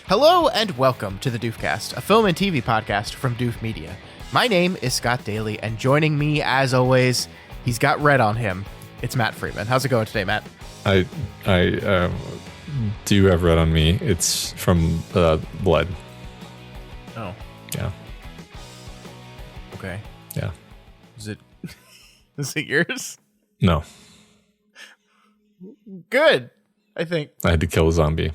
Hello and welcome to the Doofcast, a film and TV podcast from Doof Media. My name is Scott Daly, and joining me, as always, he's got red on him. It's Matt Freeman. How's it going today, Matt? I do have red on me. It's from blood. Oh. Yeah. Okay. Yeah. Is it yours? No. Good, I think. I had to kill a zombie.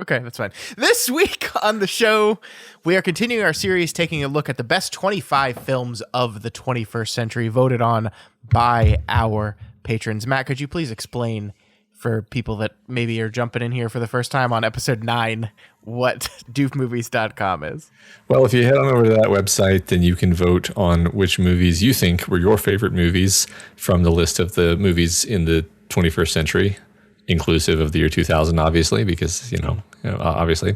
Okay, that's fine. This week on the show, we are continuing our series taking a look at the best 25 films of the 21st century voted on by our patrons. Matt, could you please explain for people that maybe are jumping in here for the first time on episode 9 what doofmovies.com is? Well, if you head on over to that website, then you can vote on which movies you think were your favorite movies from the list of the movies in the 21st century, inclusive of the year 2000, obviously, because, obviously.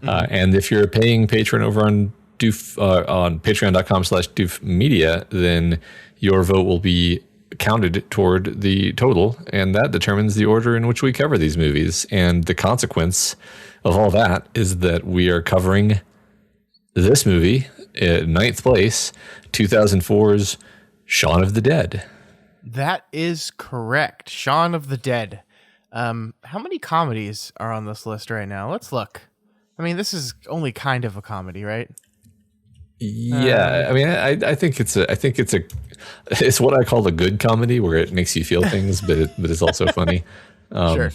And if you're a paying patron over on on patreon.com/doofmedia, then your vote will be counted toward the total, and that determines the order in which we cover these movies. And the consequence of all that is that we are covering this movie at 9th place, 2004's Shaun of the Dead. That is correct. Shaun of the Dead. How many comedies are on this list right now? Let's look. I mean, this is only kind of a comedy, right? Yeah, I mean, I think it's what I call a good comedy, where it makes you feel things, but it's also funny. Sure.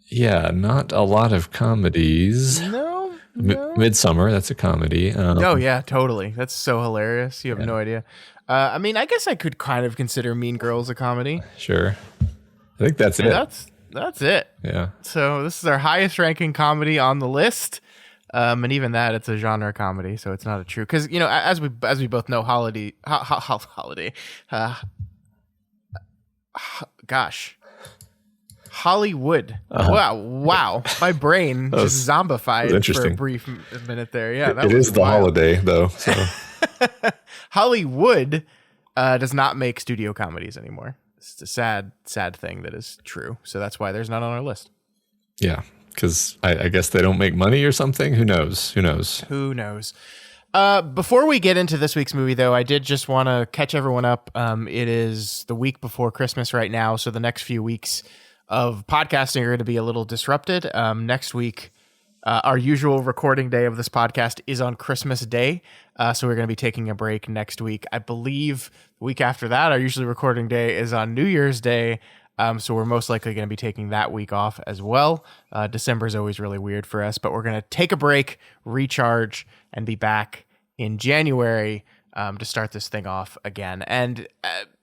Yeah, not a lot of comedies. No. Midsummer, that's a comedy. Oh yeah, totally. That's so hilarious. You have no idea. I mean, I guess I could kind of consider Mean Girls a comedy. Sure. I think that's it. That's it. Yeah. So this is our highest ranking comedy on the list. And even that, it's a genre comedy, so it's not a true, because as we both know, Hollywood wow, my brain just zombified for a brief minute there. Yeah, it is the wild holiday though. So Hollywood does not make studio comedies anymore. It's a sad thing that is true. So that's why there's not on our list. Yeah. Because I guess they don't make money or something. Who knows? Before we get into this week's movie, though, I did just want to catch everyone up. It is the week before Christmas right now, so the next few weeks of podcasting are going to be a little disrupted. Next week, our usual recording day of this podcast is on Christmas Day, so we're going to be taking a break next week. I believe the week after that, our usually recording day is on New Year's Day. So we're most likely going to be taking that week off as well. December is always really weird for us, but we're going to take a break, recharge, and be back in January to start this thing off again. And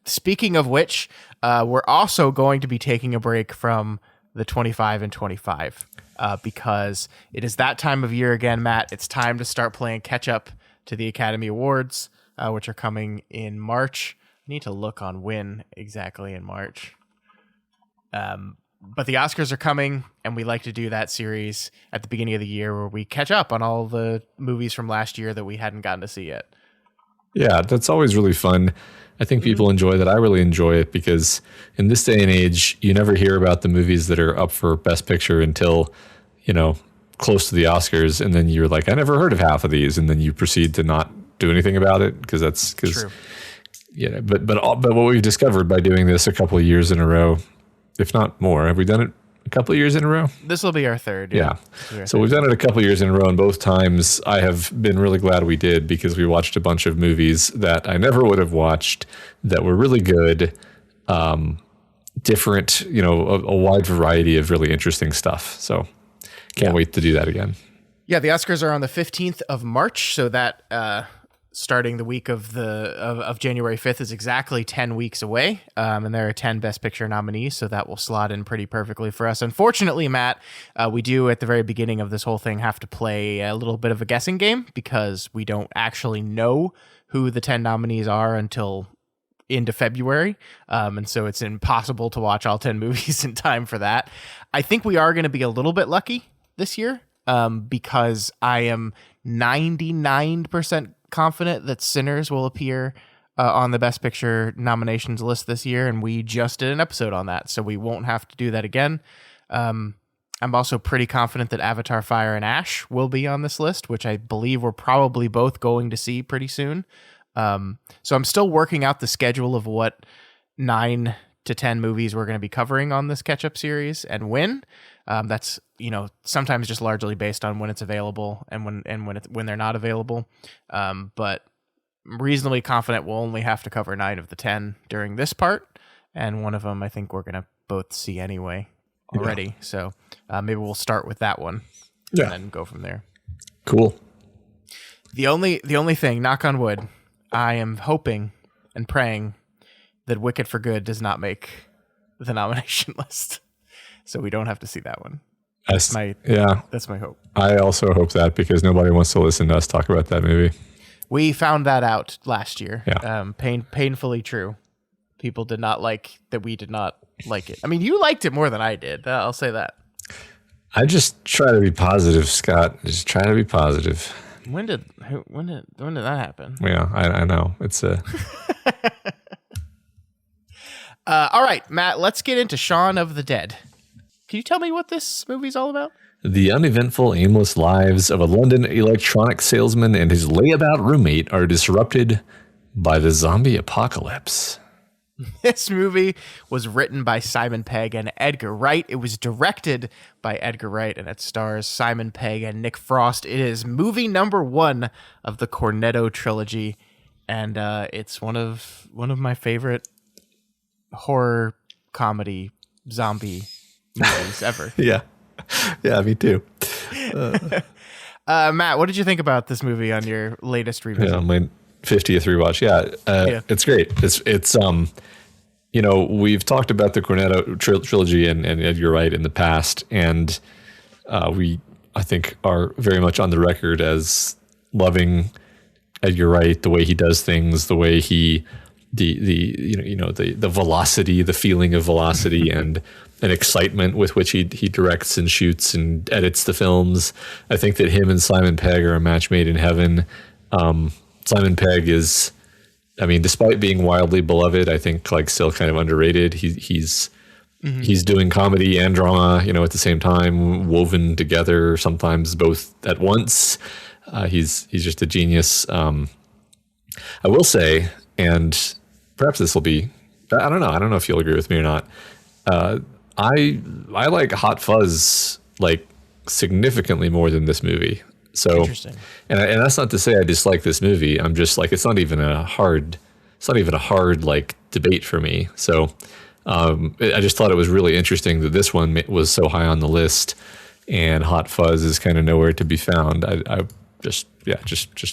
speaking of which, we're also going to be taking a break from the 25 and 25 because it is that time of year again, Matt. It's time to start playing catch up to the Academy Awards, which are coming in March. I need to look on when exactly in March. But the Oscars are coming, and we like to do that series at the beginning of the year where we catch up on all the movies from last year that we hadn't gotten to see yet. Yeah, that's always really fun. I think people enjoy that. I really enjoy it because in this day and age, you never hear about the movies that are up for Best Picture until, close to the Oscars. And then you're like, I never heard of half of these. And then you proceed to not do anything about it because True. Yeah, but what we've discovered by doing this a couple of years in a row, if not more, have we done it a couple of years in a row? This will be our third. Yeah. So we've done it a couple of years in a row, and both times I have been really glad we did because we watched a bunch of movies that I never would have watched that were really good, different, a wide variety of really interesting stuff. So can't wait to do that again. Yeah, the Oscars are on the 15th of March, so that starting the week of January 5th is exactly 10 weeks away. And there are 10 Best Picture nominees, so that will slot in pretty perfectly for us. Unfortunately, Matt, we do at the very beginning of this whole thing have to play a little bit of a guessing game because we don't actually know who the 10 nominees are until into February. And so it's impossible to watch all 10 movies in time for that. I think we are going to be a little bit lucky this year because I am 99% confident that Sinners will appear on the Best Picture nominations list this year, and we just did an episode on that, so we won't have to do that again. I'm also pretty confident that Avatar Fire and Ash will be on this list, which I believe we're probably both going to see pretty soon. So I'm still working out the schedule of what 9 to 10 movies we're going to be covering on this catch-up series and when. That's, sometimes just largely based on when it's available and when they're not available. But I'm reasonably confident we'll only have to cover 9 of the 10 during this part. And one of them I think we're going to both see anyway already. Yeah. So maybe we'll start with that one and then go from there. Cool. The only thing, knock on wood, I am hoping and praying that Wicked for Good does not make the nomination list. So we don't have to see that one. That's my hope. I also hope that, because nobody wants to listen to us talk about that movie. We found that out last year. Yeah. Painfully true. People did not like that. We did not like it. I mean, you liked it more than I did. I'll say that. I just try to be positive, Scott. Just trying to be positive. When did that happen? Yeah, I know. It's a. All right, Matt. Let's get into Shaun of the Dead. Can you tell me what this movie's all about? The uneventful, aimless lives of a London electronics salesman and his layabout roommate are disrupted by the zombie apocalypse. This movie was written by Simon Pegg and Edgar Wright. It was directed by Edgar Wright, and it stars Simon Pegg and Nick Frost. It is movie number 1 of the Cornetto trilogy, and it's one of my favorite horror comedy zombie movies ever. Yeah, me too. Matt, what did you think about this movie on your latest revisit? Yeah, my 50th rewatch. It's great. It's we've talked about the Cornetto trilogy and Edgar Wright in the past, and we, I think, are very much on the record as loving Edgar Wright, the way he does things, the way he the velocity, the feeling of velocity and an excitement with which he directs and shoots and edits the films. I think that him and Simon Pegg are a match made in heaven. Simon Pegg is, despite being wildly beloved, I think still kind of underrated. He's doing comedy and drama, at the same time, woven together, sometimes both at once. He's just a genius. I will say, and perhaps this will be, I don't know if you'll agree with me or not. I like Hot Fuzz significantly more than this movie. So, interesting. And that's not to say I dislike this movie. I'm just it's not even a hard debate for me. So, I just thought it was really interesting that this one was so high on the list, and Hot Fuzz is kind of nowhere to be found. I just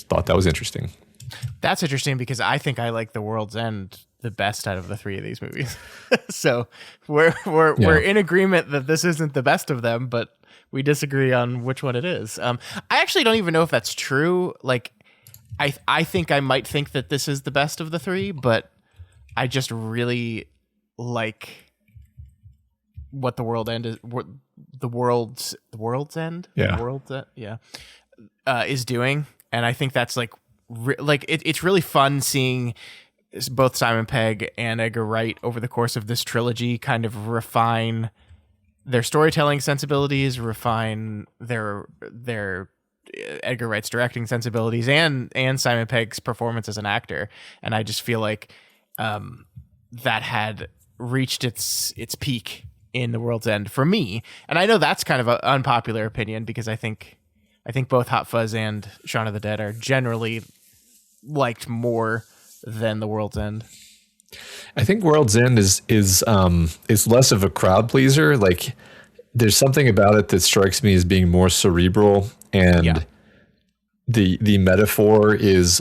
thought that was interesting. That's interesting because I think I like The World's End the best out of the 3 of these movies. So we're in agreement that this isn't the best of them, but we disagree on which one it is. I actually don't even know if that's true. I think I might think that this is the best of the 3, but I just really like what The World's End is. The World's End. Yeah. The World's End. Yeah. Is doing, and I think that's it's really fun seeing both Simon Pegg and Edgar Wright over the course of this trilogy kind of refine their storytelling sensibilities, refine their Edgar Wright's directing sensibilities, and Simon Pegg's performance as an actor. And I just feel like that had reached its peak in The World's End for me. And I know that's kind of an unpopular opinion because I think both Hot Fuzz and Shaun of the Dead are generally liked more than The World's End. I think World's End is less of a crowd pleaser. There's something about it that strikes me as being more cerebral, and the metaphor is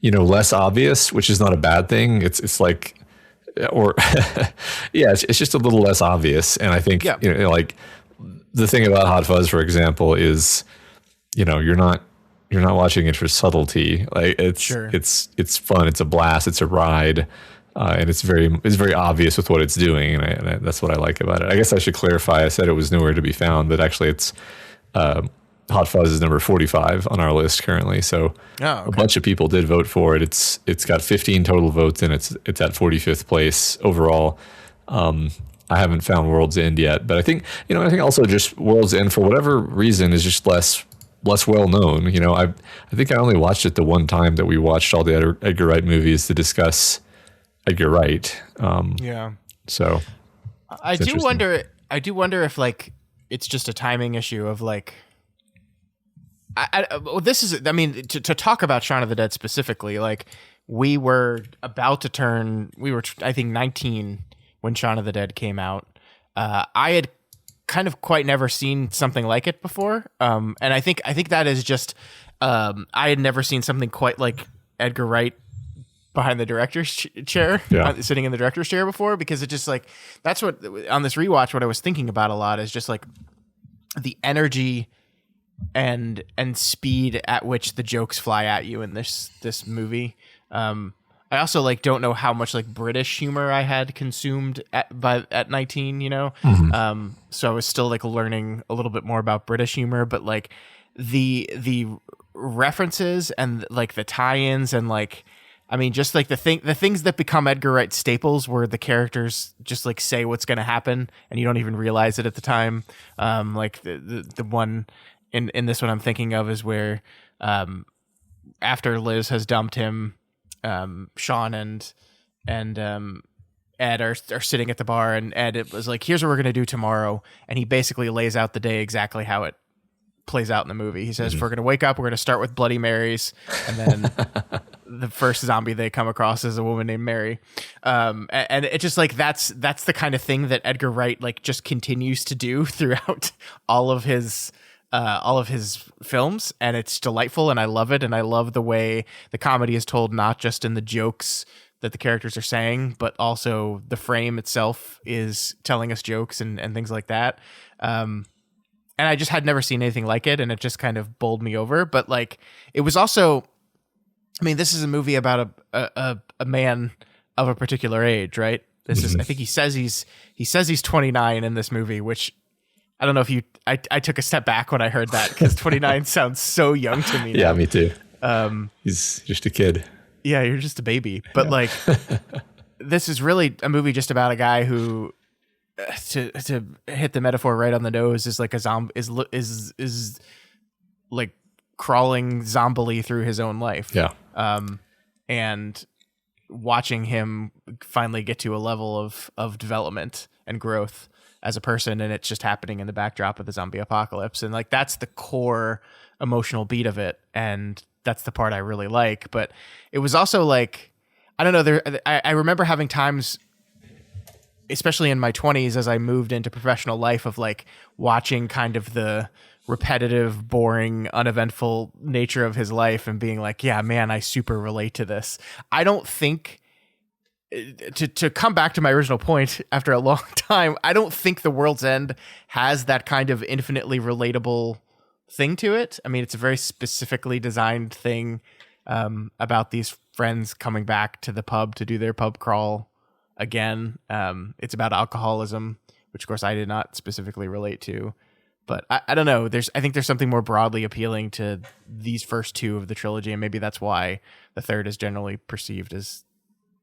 less obvious, which is not a bad thing. It's just a little less obvious. And I think the thing about Hot Fuzz, for example, is you're not watching it for subtlety. It's fun. It's a blast. It's a ride. And it's very obvious with what it's doing. And that's what I like about it. I guess I should clarify. I said it was nowhere to be found, but actually it's, Hot Fuzz is number 45 on our list currently. So a bunch of people did vote for it. It's got 15 total votes and it's at 45th place overall. I haven't found World's End yet, but I think also just World's End for whatever reason is just less well known. I think I only watched it the one time that we watched all the Edgar Wright movies to discuss Edgar Wright. Yeah. So I do wonder if like it's just a timing issue of like, to talk about Shaun of the Dead specifically, like we were I think 19 when Shaun of the Dead came out. I had kind of quite never seen something like it before. And I think that is just, I had never seen something quite like Edgar Wright behind the director's chair, sitting in the director's chair before, because it just like, that's what, on this rewatch, what I was thinking about a lot is just like the energy and speed at which the jokes fly at you in this movie. I also like don't know how much like British humor I had consumed at 19, Mm-hmm. So I was still like learning a little bit more about British humor, but like the references and like the tie-ins and like, I mean, just like the things that become Edgar Wright staples where the characters just like say what's going to happen and you don't even realize it at the time. Like the one in this one I'm thinking of is where after Liz has dumped him, Shaun and Ed are sitting at the bar, and Ed was like, here's what we're going to do tomorrow. And he basically lays out the day exactly how it plays out in the movie. He says, we're going to wake up, we're going to start with Bloody Marys. And then the first zombie they come across is a woman named Mary. And it just like, that's the kind of thing that Edgar Wright like just continues to do throughout all of his films, and it's delightful, and I love it, and I love the way the comedy is told, not just in the jokes that the characters are saying, but also the frame itself is telling us jokes and things like that. And I just had never seen anything like it, and it just kind of bowled me over. But like, it was also, I mean, this is a movie about a man of a particular age, right? This is, I think he says he's 29 in this movie, which I don't know if I took a step back when I heard that, because 29 sounds so young to me now. Yeah, me too. He's just a kid. Yeah, you're just a baby. But like, this is really a movie just about a guy who, to hit the metaphor right on the nose, is like a zombie, is like crawling zombily through his own life. Yeah. And watching him finally get to a level of development and growth as a person, and it's just happening in the backdrop of the zombie apocalypse. And like, that's the core emotional beat of it, and that's the part I really like. But it was also like, I don't know, I remember having times, especially in my 20s, as I moved into professional life, of like watching kind of the repetitive, boring, uneventful nature of his life and being like, yeah, man, I super relate to this. I don't think, to come back to my original point after a long time, I don't think The World's End has that kind of infinitely relatable thing to it. I mean, it's a very specifically designed thing about these friends coming back to the pub to do their pub crawl again. It's about alcoholism, which of course I did not specifically relate to. But I don't know. I think there's something more broadly appealing to these first two of the trilogy, and maybe that's why the third is generally perceived as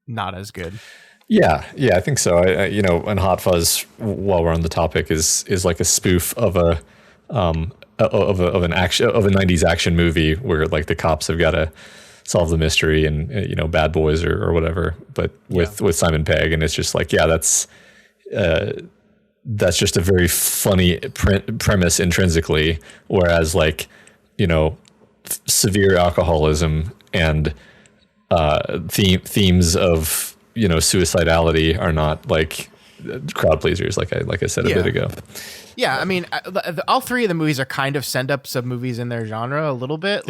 not as good. Yeah, I think so. And Hot Fuzz, while we're on the topic, is like a spoof of a '90s action movie where like the cops have got to solve the mystery and Bad Boys or whatever, but with Simon Pegg, and it's just like, yeah, that's just a very funny premise intrinsically, whereas like severe alcoholism and themes of suicidality are not like crowd pleasers, like I said a bit ago. Yeah, I mean, all three of the movies are kind of send-ups of movies in their genre a little bit.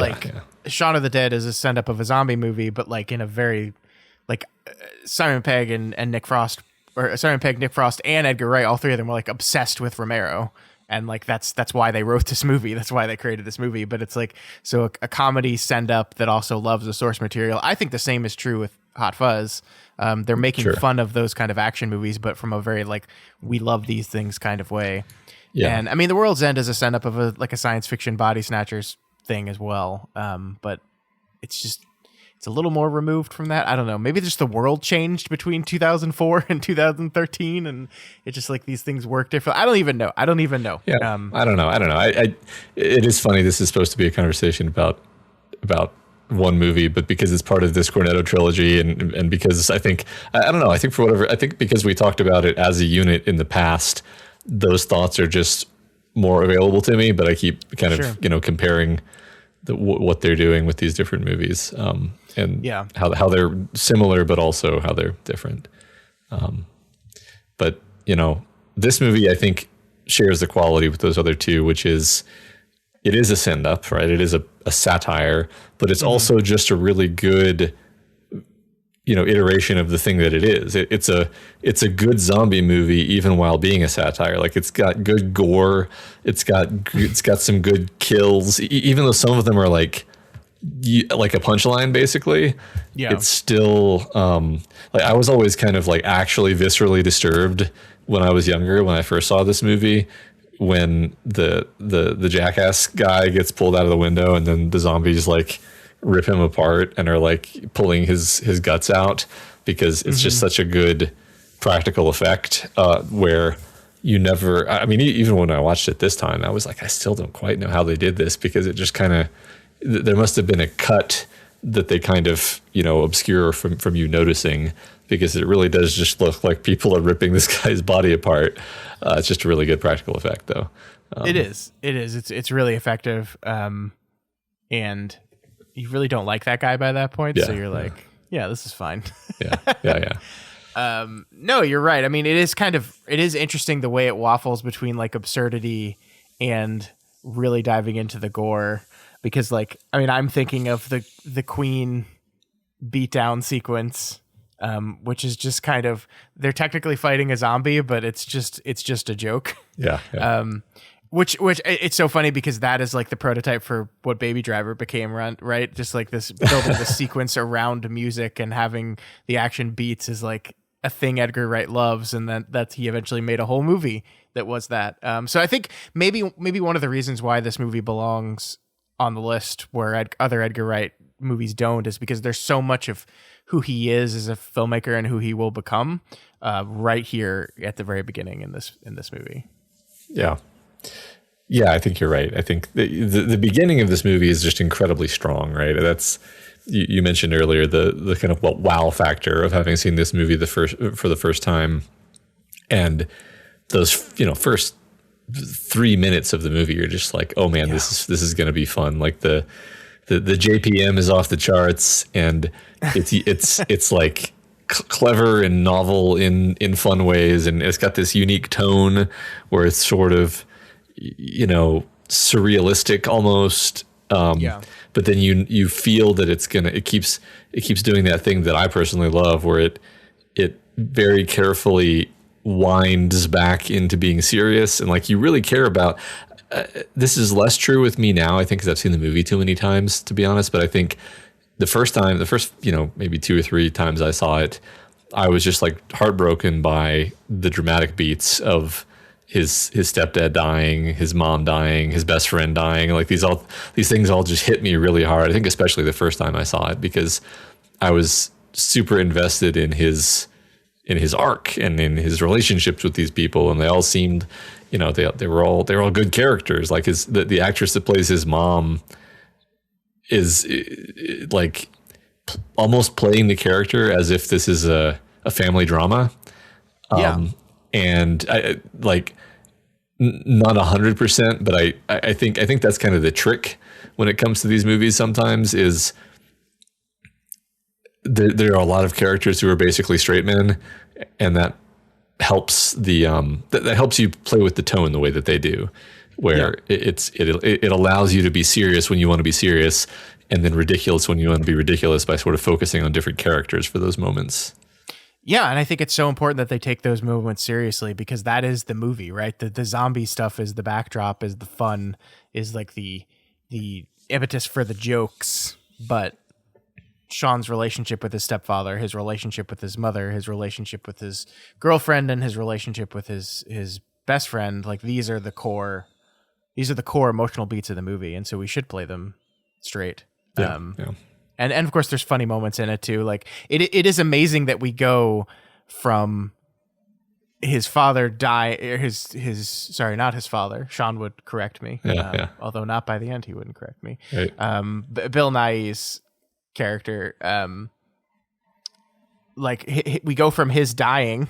Shaun of the Dead is a send-up of a zombie movie, but like in a very like Simon Pegg and Nick Frost, or Simon Pegg, Nick Frost, and Edgar Wright, all three of them were like obsessed with Romero. And like that's why they wrote this movie. That's why they created this movie. But it's like, so a comedy send up that also loves the source material. I think the same is true with Hot Fuzz. They're making fun of those kind of action movies, but from a very like, we love these things kind of way. Yeah. And I mean, The World's End is a send up of a science fiction body snatchers thing as well. But it's just, it's a little more removed from that. I don't know. Maybe just the world changed between 2004 and 2013, and it's just like these things work differently. I don't even know. Yeah, I don't know. It is funny. This is supposed to be a conversation about one movie, but because it's part of this Cornetto trilogy, and because I think because we talked about it as a unit in the past, those thoughts are just more available to me. But I keep kind of comparing what they're doing with these different movies, and how they're similar, but also how they're different. But this movie, I think, shares the quality with those other two, which is it is a send up, right? It is a satire, but it's also just a really good iteration of the thing that it is. It's a good zombie movie, even while being a satire. Like, it's got good gore. It's got some good kills, even though some of them are like a punchline, basically. Yeah. It's still like, I was always kind of like actually viscerally disturbed when I was younger, when I first saw this movie, when the jackass guy gets pulled out of the window and then the zombies like rip him apart and are like pulling his guts out, because it's just such a good practical effect, where you never, I mean, even when I watched it this time, I was like, I still don't quite know how they did this, because it just kind of, there must have been a cut that they kind of, obscure from you noticing, because it really does just look like people are ripping this guy's body apart. It's just a really good practical effect, though. It is. It's really effective. And you really don't like that guy by that point. So you're like, yeah, this is fine. Yeah. No, you're right. I mean, it is interesting the way it waffles between like absurdity and really diving into the gore, because like, I mean, I'm thinking of the Queen beatdown sequence, which is just kind of, they're technically fighting a zombie, but it's just a joke. Yeah. Which it's so funny, because that is like the prototype for what Baby Driver became, right? Just like this, building the sequence around music and having the action beats is like a thing Edgar Wright loves, and that he eventually made a whole movie that was that. So I think maybe one of the reasons why this movie belongs on the list where other Edgar Wright movies don't is because there's so much of who he is as a filmmaker and who he will become right here at the very beginning in this movie. Yeah, I think you're right. I think the beginning of this movie is just incredibly strong, right? That's, you mentioned earlier the kind of wow factor of having seen this movie for the first time, and those first 3 minutes of the movie, you're just like, oh man, this is going to be fun. Like the JPM is off the charts, and it's like clever and novel in fun ways, and it's got this unique tone where it's sort of surrealistic almost, but then you feel that it keeps doing that thing that I personally love, where it very carefully winds back into being serious, and like you really care about. This is less true with me now, I think, because I've seen the movie too many times, to be honest. But I think the first maybe 2 or 3 times I saw it, I was just like heartbroken by the dramatic beats of his stepdad dying, his mom dying, his best friend dying. Like these things all just hit me really hard. I think especially the first time I saw it, because I was super invested in his arc and in his relationships with these people, and they all seemed, they were all good characters. Like the actress that plays his mom is like almost playing the character as if this is a family drama. And I like not 100%, but I think that's kind of the trick when it comes to these movies. Sometimes is there are a lot of characters who are basically straight men, and that helps that helps you play with the tone the way that they do, where it allows you to be serious when you want to be serious, and then ridiculous when you want to be ridiculous, by sort of focusing on different characters for those moments. Yeah, and I think it's so important that they take those moments seriously, because that is the movie, right? The zombie stuff is the backdrop, is the fun, is like the impetus for the jokes. But Shaun's relationship with his stepfather, his relationship with his mother, his relationship with his girlfriend, and his relationship with his best friend, like these are the core emotional beats of the movie, and so we should play them straight. And of course there's funny moments in it too. Like it is amazing that we go from his father sorry, not his father. Shaun would correct me. Although not by the end, he wouldn't correct me. Right. Bill Nighy's character, we go from his dying,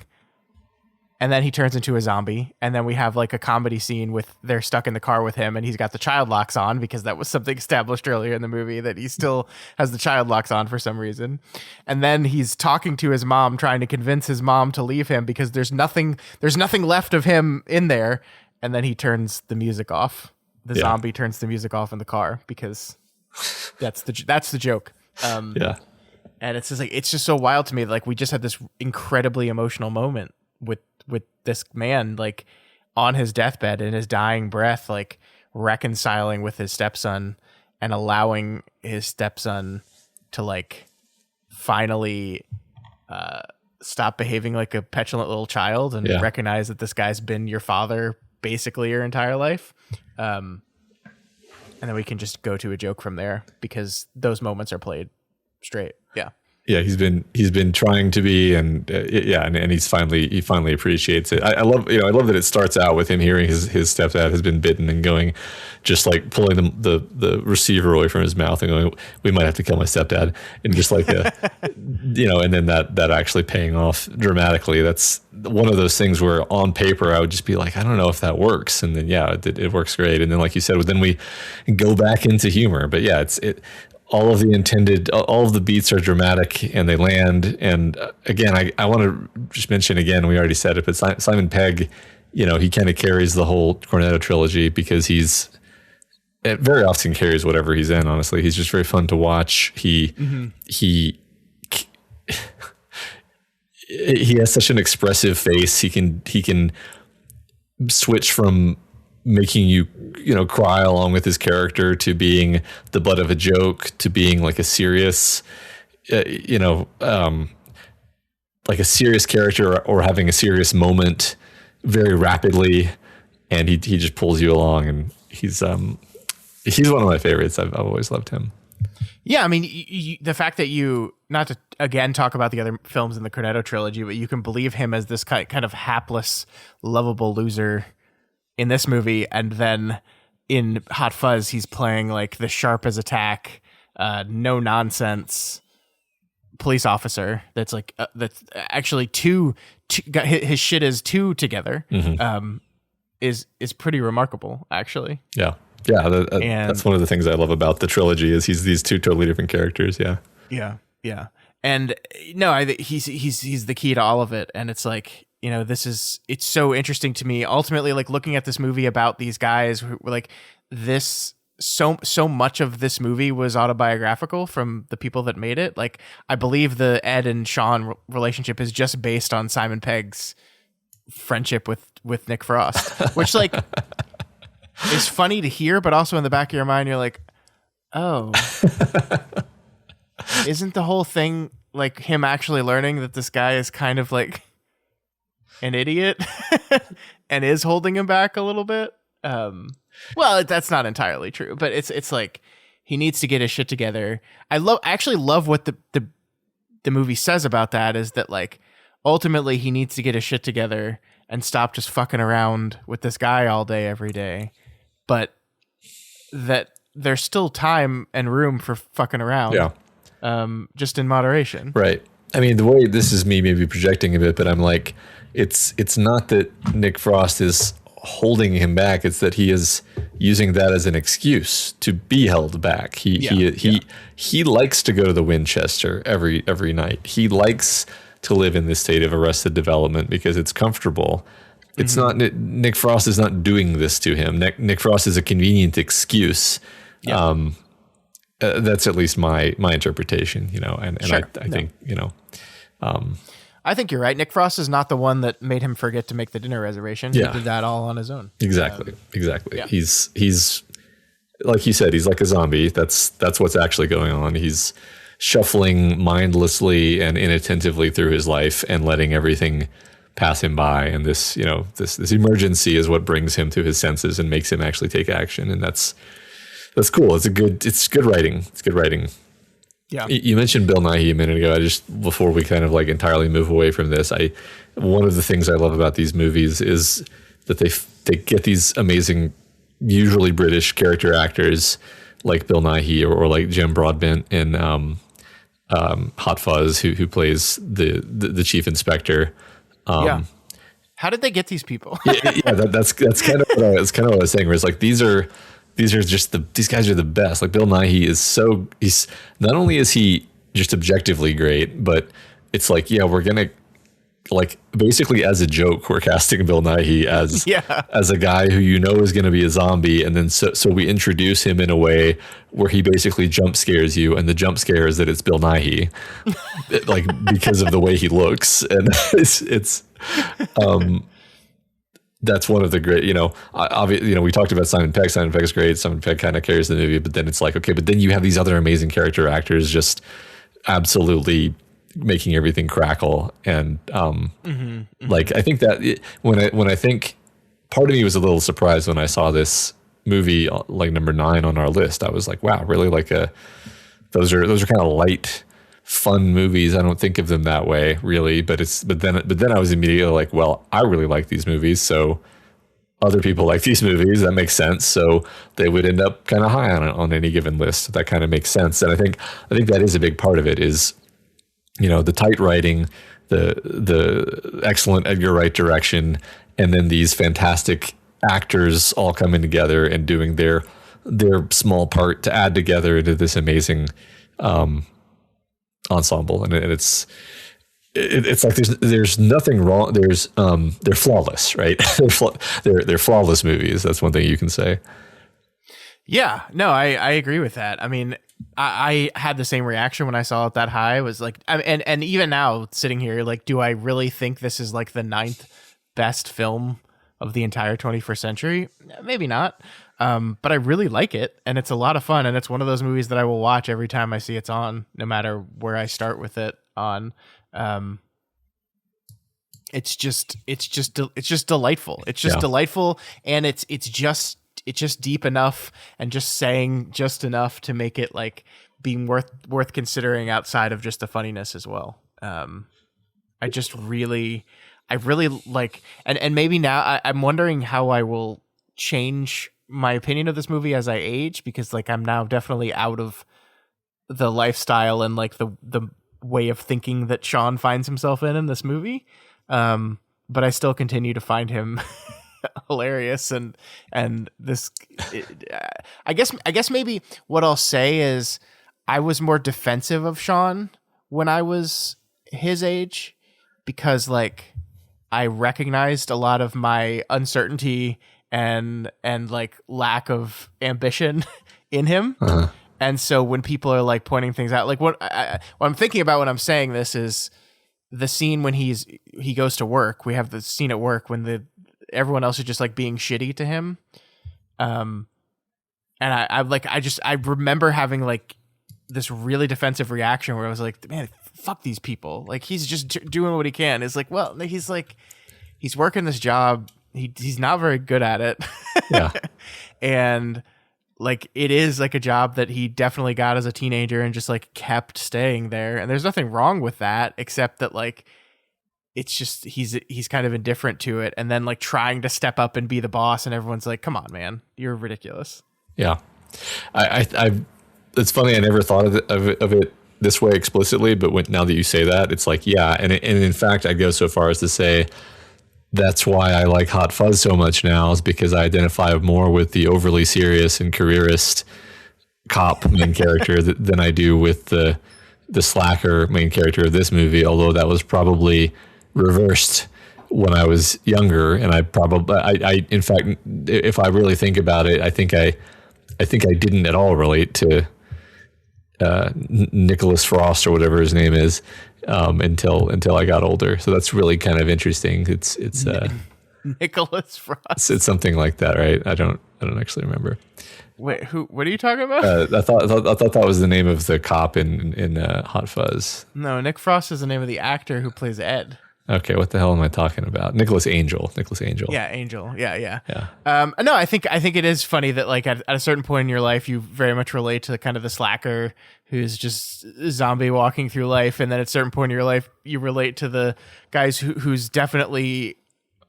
and then he turns into a zombie, and then we have like a comedy scene with they're stuck in the car with him, and he's got the child locks on because that was something established earlier in the movie that he still has the child locks on for some reason. And then he's talking to his mom, trying to convince his mom to leave him because there's nothing left of him in there. And then he turns the music off. The zombie turns the music off in the car because that's the joke. And it's just like, it's just so wild to me. Like we just had this incredibly emotional moment with this man, like on his deathbed in his dying breath, like reconciling with his stepson and allowing his stepson to like finally stop behaving like a petulant little child and recognize that this guy's been your father basically your entire life. And then we can just go to a joke from there because those moments are played straight. Yeah, he's been trying to be, and and he finally appreciates it. I love that it starts out with him hearing his stepdad has been bitten and going, just like pulling the receiver away from his mouth and going, we might have to kill my stepdad, and just like and then that actually paying off dramatically. That's one of those things where on paper I would just be like, I don't know if that works, and then it works great, and then like you said, then we go back into humor, but all of the beats are dramatic and they land. And again, I want to just mention again, we already said it, but Simon Pegg, he kind of carries the whole Cornetto trilogy because it very often carries whatever he's in. Honestly, he's just very fun to watch. He has such an expressive face. He can switch from making you cry along with his character to being the butt of a joke to being like a serious like a serious character or having a serious moment very rapidly, and he just pulls you along, and he's one of my favorites. I've always loved him. Yeah, I mean, the fact that you, not to again talk about the other films in the Cornetto trilogy, but you can believe him as this kind of hapless, lovable loser in this movie, and then in Hot Fuzz he's playing like the sharp as a tack, no nonsense police officer that's like that's actually two got his shit is two together. Is pretty remarkable, actually. That's one of the things I love about the trilogy is he's these two totally different characters. Yeah and no, he's the key to all of it, and it's like, it's so interesting to me ultimately, like looking at this movie about these guys who were like this, so much of this movie was autobiographical from the people that made it. Like I believe the Ed and Shaun relationship is just based on Simon Pegg's friendship with Nick Frost, which like is funny to hear, but also in the back of your mind you're like, oh, isn't the whole thing like him actually learning that this guy is kind of like an idiot and is holding him back a little bit? Well, that's not entirely true, but it's like he needs to get his shit together. I actually love what the movie says about that, is that like ultimately he needs to get his shit together and stop just fucking around with this guy all day every day, but that there's still time and room for fucking around. Just in moderation. Right. I mean, the way this is me maybe projecting a bit, but I'm like, it's not that Nick Frost is holding him back. It's that he is using that as an excuse to be held back. He likes to go to the Winchester every night. He likes to live in this state of arrested development because it's comfortable. It's not, Nick Frost is not doing this to him. Nick Frost is a convenient excuse. That's at least my interpretation, and sure. I think, I think you're right. Nick Frost is not the one that made him forget to make the dinner reservation. He did that all on his own. Exactly. He's like you said, he's like a zombie. That's what's actually going on. He's shuffling mindlessly and inattentively through his life and letting everything pass him by. And this, this emergency is what brings him to his senses and makes him actually take action. And that's cool. It's good writing. It's good writing. Yeah. You mentioned Bill Nighy a minute ago. I just, before we kind of like entirely move away from this, one of the things I love about these movies is that they get these amazing, usually British character actors like Bill Nighy or like Jim Broadbent in Hot Fuzz, who plays the chief inspector. Yeah. How did they get these people? That's kind of what I was saying. Where it's like these guys are the best. Like Bill Nighy he's not only is he just objectively great, but it's like, yeah, we're gonna, like, basically as a joke, we're casting Bill Nighy as a guy who is going to be a zombie, and then so we introduce him in a way where he basically jump scares you, and the jump scare is that it's Bill Nighy, like because of the way he looks, and it's that's one of the great, obviously, we talked about Simon Pegg. Simon Pegg's great. Simon Pegg kind of carries the movie, but then it's like, okay, but then you have these other amazing character actors just absolutely making everything crackle. And like, I think that when I think, part of me was a little surprised when I saw this movie, like number 9 on our list. I was like, wow, really? Like those are kind of light, fun movies. I don't think of them that way, really. But then I was immediately like, well, I really like these movies, so other people like these movies. That makes sense. So they would end up kind of high on any given list. That kind of makes sense. And I think that is a big part of it. Is the tight writing, the excellent Edgar Wright direction, and then these fantastic actors all coming together and doing their small part to add together into this amazing ensemble. And it's like there's nothing wrong. They're flawless, right? they're flawless movies. That's one thing you can say. Yeah, no, I agree with that. I mean, I had the same reaction when I saw it that high. Was like, and even now sitting here, like, do I really think this is like the 9th best film of the entire 21st century? Maybe not. But I really like it, and it's a lot of fun, and it's one of those movies that I will watch every time I see it's on, no matter where I start with it on. It's just delightful. It's just delightful, and it's just deep enough and just saying just enough to make it like being worth considering outside of just the funniness as well. I really like, and maybe now I'm wondering how I will change my opinion of this movie as I age, because like I'm now definitely out of the lifestyle and like the way of thinking that Shaun finds himself in this movie. But I still continue to find him hilarious, and this I guess maybe what I'll say is I was more defensive of Shaun when I was his age, because like I recognized a lot of my uncertainty and like lack of ambition in him. Uh-huh. And so when people are like pointing things out, like what I'm thinking about when I'm saying this is the scene when he goes to work. We have the scene at work when everyone else is just like being shitty to him. And I remember having like this really defensive reaction where I was like, man, fuck these people. Like he's just doing what he can. It's like, well, he's working this job. He's not very good at it. Yeah. And like, it is like a job that he definitely got as a teenager and just like kept staying there. And there's nothing wrong with that, except that like, it's just, he's kind of indifferent to it. And then like trying to step up and be the boss, and everyone's like, come on, man, you're ridiculous. Yeah. I it's funny. I never thought of it this way explicitly, but now that you say that, it's like, yeah. And in fact, I'd go so far as to say, that's why I like Hot Fuzz so much now, is because I identify more with the overly serious and careerist cop main character than I do with the slacker main character of this movie. Although that was probably reversed when I was younger, and I in fact, if I really think about it, I think I didn't at all relate to Nicholas Frost or whatever his name is. Until I got older. So that's really kind of interesting. It's Nicholas Frost. It's something like that, right? I don't actually remember. Wait, what are you talking about? I thought that was the name of the cop in Hot Fuzz. No, Nick Frost is the name of the actor who plays Ed. Okay, what the hell am I talking about? Nicholas Angel. Nicholas Angel. Yeah, Angel. Yeah. Yeah. No, I think it is funny that like at a certain point in your life, you very much relate to kind of the slacker who's just a zombie walking through life, and then at a certain point in your life, you relate to the guys who's definitely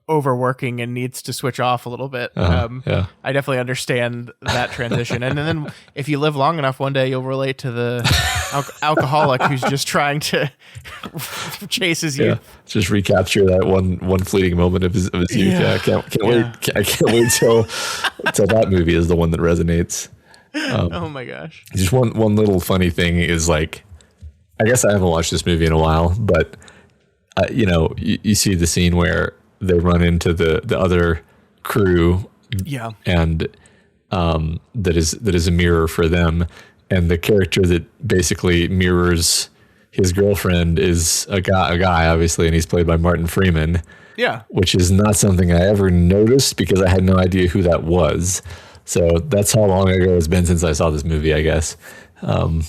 overworking and needs to switch off a little bit. Yeah. I definitely understand that transition. And then if you live long enough, one day you'll relate to the alcoholic who's just trying to chase his youth. Just recapture that one fleeting moment of his youth. Yeah, I can't wait. I can't wait till that movie is the one that resonates. Oh my gosh. Just one little funny thing is like, I guess I haven't watched this movie in a while, but you see the scene where they run into the other crew, and that is a mirror for them, and the character that basically mirrors his girlfriend is a guy obviously, and he's played by Martin Freeman, which is not something I ever noticed because I had no idea who that was. So that's how long ago it's been since I saw this movie, I guess. But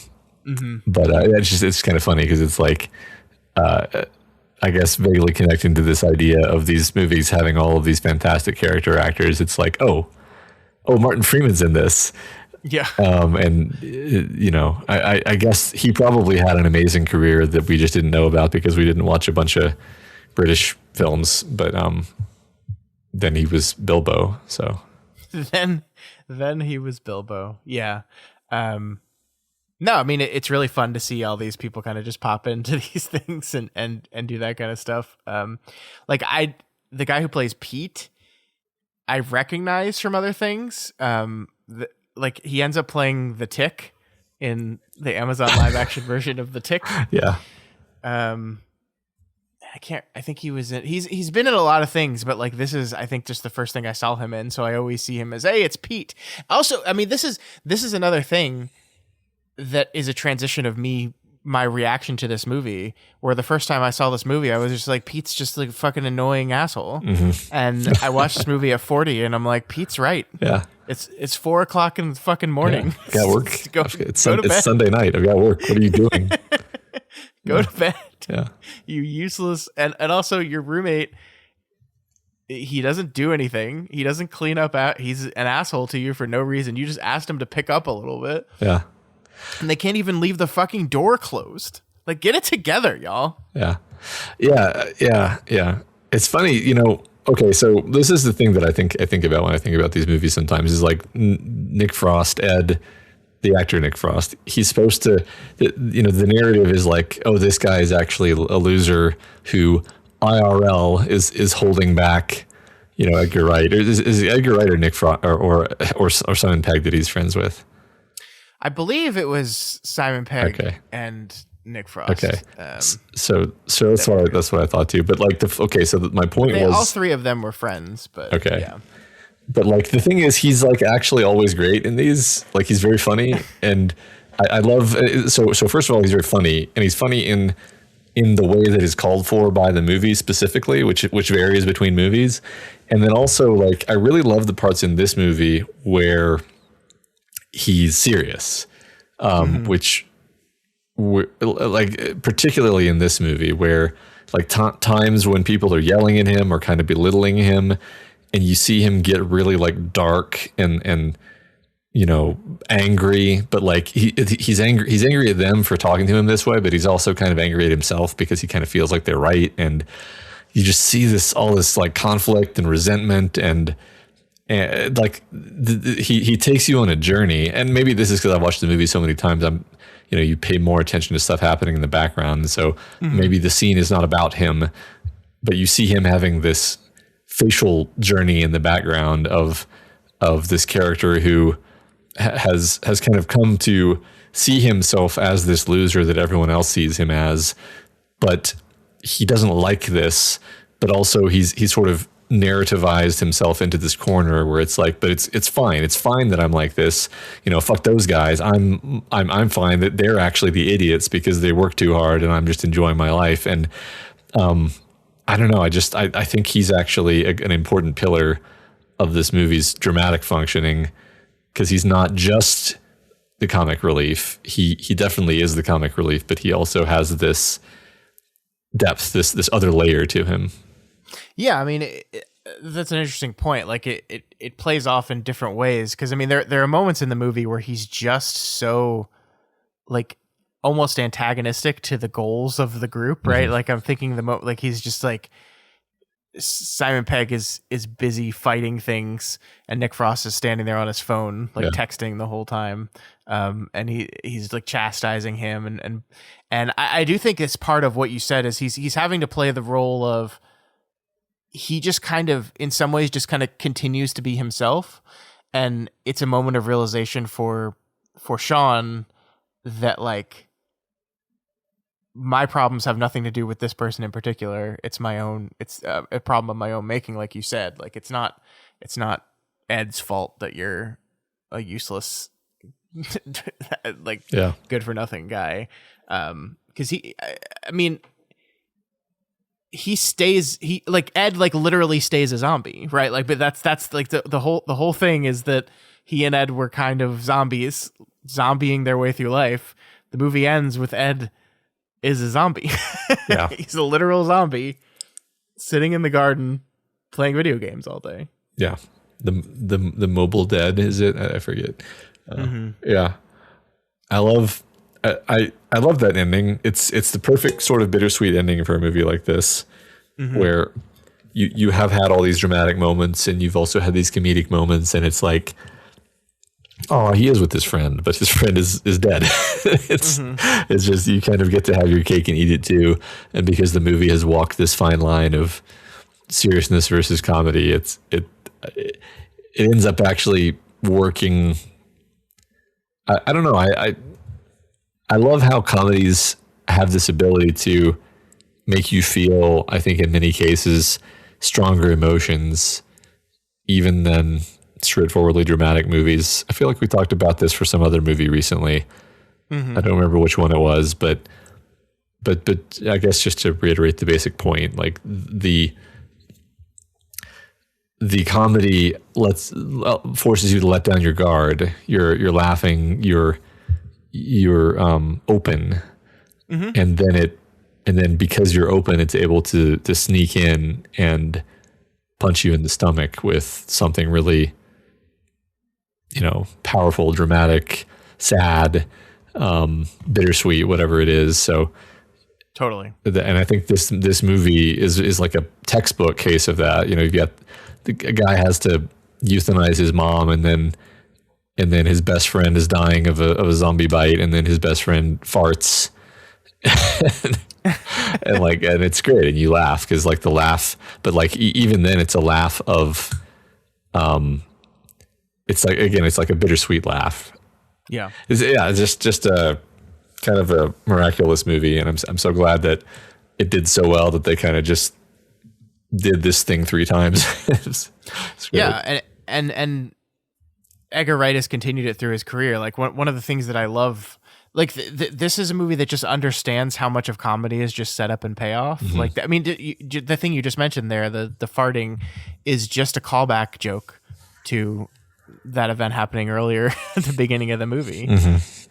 it's kind of funny because it's like, I guess vaguely connecting to this idea of these movies having all of these fantastic character actors. It's like, oh, Martin Freeman's in this. Yeah. And I guess he probably had an amazing career that we just didn't know about because we didn't watch a bunch of British films, but then he was Bilbo. So then he was Bilbo. Yeah. No, I mean, it's really fun to see all these people kind of just pop into these things and do that kind of stuff. The guy who plays Pete, I recognize from other things. Like he ends up playing the Tick in the Amazon live action version of the Tick. Yeah. I think he was in, he's been in a lot of things, but like this is, I think, just the first thing I saw him in. So I always see him as, hey, it's Pete. Also, I mean, this is another thing that is a transition of my reaction to this movie, where the first time I saw this movie, I was just like, Pete's just like a fucking annoying asshole. Mm-hmm. And I watched this movie at 40 and I'm like, Pete's right. Yeah. It's 4:00 in the fucking morning. Yeah. Got work. It's Sunday night. I've got work. What are you doing? Go to bed. Yeah. You useless. And also your roommate, he doesn't do anything. He doesn't clean up. He's an asshole to you for no reason. You just asked him to pick up a little bit. Yeah. And they can't even leave the fucking door closed. Like, get it together, y'all. Yeah. It's funny, okay, so this is the thing that I think about when I think about these movies sometimes is like Nick Frost, Ed, the actor Nick Frost, he's supposed to, the narrative is like, oh, this guy is actually a loser who IRL is holding back, Edgar Wright. Is Edgar Wright or Nick Frost or Simon Pegg that he's friends with? I believe it was Simon Pegg and Nick Frost. Okay. So that's what I thought too. But like my point was all three of them were friends, but yeah. But like the thing is, he's like actually always great in these. Like he's very funny, and I love. So first of all, he's very funny, and he's funny in the way that is called for by the movie specifically, which varies between movies, and then also like I really love the parts in this movie where he's serious, which like particularly in this movie where like times when people are yelling at him or kind of belittling him, and you see him get really like dark and angry, but like he's angry at them for talking to him this way, but he's also kind of angry at himself because he kind of feels like they're right, and you just see all this like conflict and resentment and like he takes you on a journey. And maybe this is because I've watched the movie so many times. You pay more attention to stuff happening in the background. So maybe the scene is not about him, but you see him having this facial journey in the background of this character who has kind of come to see himself as this loser that everyone else sees him as, but he doesn't like this, but also he's sort of narrativized himself into this corner where it's like, but it's fine. It's fine that I'm like this, fuck those guys. I'm fine that they're actually the idiots because they work too hard and I'm just enjoying my life. And, I don't know. I think he's actually an important pillar of this movie's dramatic functioning, because he's not just the comic relief. He definitely is the comic relief, but he also has this depth, this other layer to him. Yeah, I mean, that's an interesting point. Like it plays off in different ways because I mean, there are moments in the movie where he's just so like almost antagonistic to the goals of the group, right? Mm-hmm. Like I'm thinking like he's just like Simon Pegg is busy fighting things, and Nick Frost is standing there on his phone, like texting the whole time, and he's like chastising him, and I do think it's part of what you said is he's having to play the role of he just kind of in some ways just kind of continues to be himself, and it's a moment of realization for Shaun that like my problems have nothing to do with this person in particular. It's my own. It's a problem of my own making, like you said. Like it's not Ed's fault that you're a useless, like good for nothing guy. Because I mean, he like Ed like literally stays a zombie, right? Like, but that's like the whole thing is that he and Ed were kind of zombieing their way through life. The movie ends with Ed is a zombie. Yeah. He's a literal zombie sitting in the garden playing video games all day. Yeah. The mobile dead, is it? I forget. Yeah. I love that ending. It's the perfect sort of bittersweet ending for a movie like this, where you have had all these dramatic moments and you've also had these comedic moments, and it's like, oh, he is with his friend, but his friend is dead. It's just you kind of get to have your cake and eat it too. And because the movie has walked this fine line of seriousness versus comedy, it ends up actually working. I don't know. I love how comedies have this ability to make you feel, I think in many cases, stronger emotions even than straightforwardly dramatic movies. I feel like we talked about this for some other movie recently. I don't remember which one it was, but I guess just to reiterate the basic point, like the comedy forces you to let down your guard. You're laughing. You're open, and then because you're open, it's able to sneak in and punch you in the stomach with something really, powerful, dramatic, sad, bittersweet, whatever it is. So totally. And I think this movie is like a textbook case of that. You've got a guy has to euthanize his mom, and then his best friend is dying of a zombie bite, and then his best friend farts. and it's great, and you laugh because like the laugh, but like even then it's a laugh of it's like a bittersweet laugh. It's just a kind of a miraculous movie, and I'm so glad that it did so well that they kind of just did this thing 3 times. It's great. And Edgar Wright has continued it through his career. Like one of the things that I love, like this is a movie that just understands how much of comedy is just set up and payoff. Like, I mean, the thing you just mentioned there, the farting is just a callback joke to that event happening earlier at the beginning of the movie.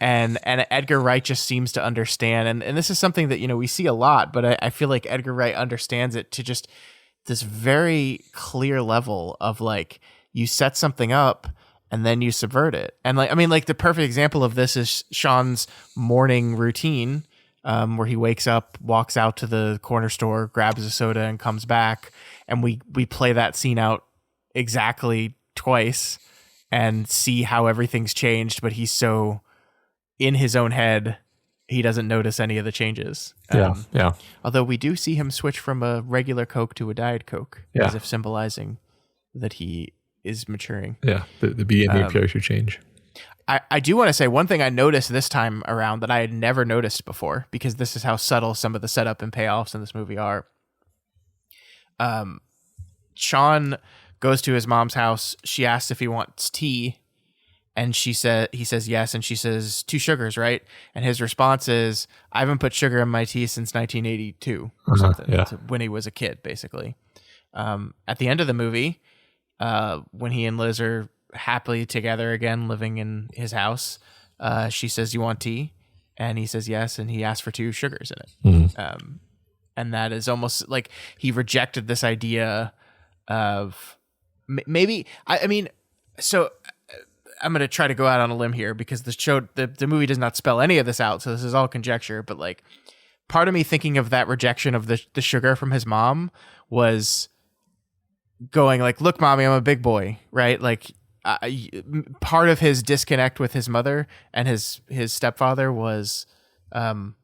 And Edgar Wright just seems to understand. And this is something that, we see a lot, but I feel like Edgar Wright understands it to just this very clear level of like, you set something up and then you subvert it. And like, I mean, like the perfect example of this is Shaun's morning routine, where he wakes up, walks out to the corner store, grabs a soda and comes back. And we play that scene out exactly twice and see how everything's changed, but he's so in his own head, he doesn't notice any of the changes. Yeah. Although we do see him switch from a regular Coke to a Diet Coke, as if symbolizing that he is maturing. Yeah, the beginning of character change. I do want to say one thing I noticed this time around that I had never noticed before, because this is how subtle some of the setup and payoffs in this movie are. Shaun goes to his mom's house. She asks if he wants tea, and he says yes, and she says 2 sugars, right? And his response is, I haven't put sugar in my tea since 1982 or something. When he was a kid, basically. At the end of the movie, when he and Liz are happily together again, living in his house, she says, you want tea? And he says yes, and he asks for 2 sugars in it. and that is almost like he rejected this idea of maybe I mean, so I'm going to try to go out on a limb here because the movie does not spell any of this out, so this is all conjecture, but like part of me thinking of that rejection of the sugar from his mom was going like, look, mommy, I'm a big boy, right? Like part of his disconnect with his mother and his stepfather was kind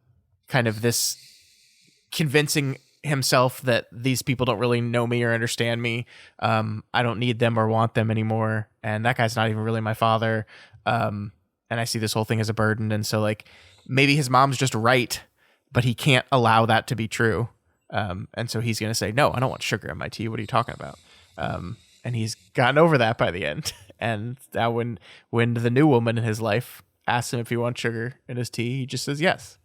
of this convincing himself that these people don't really know me or understand me. I don't need them or want them anymore. And that guy's not even really my father. And I see this whole thing as a burden. And so like maybe his mom's just right, but he can't allow that to be true. And so he's going to say, no, I don't want sugar in my tea. What are you talking about? And he's gotten over that by the end. And now when the new woman in his life asks him if he wants sugar in his tea, he just says yes.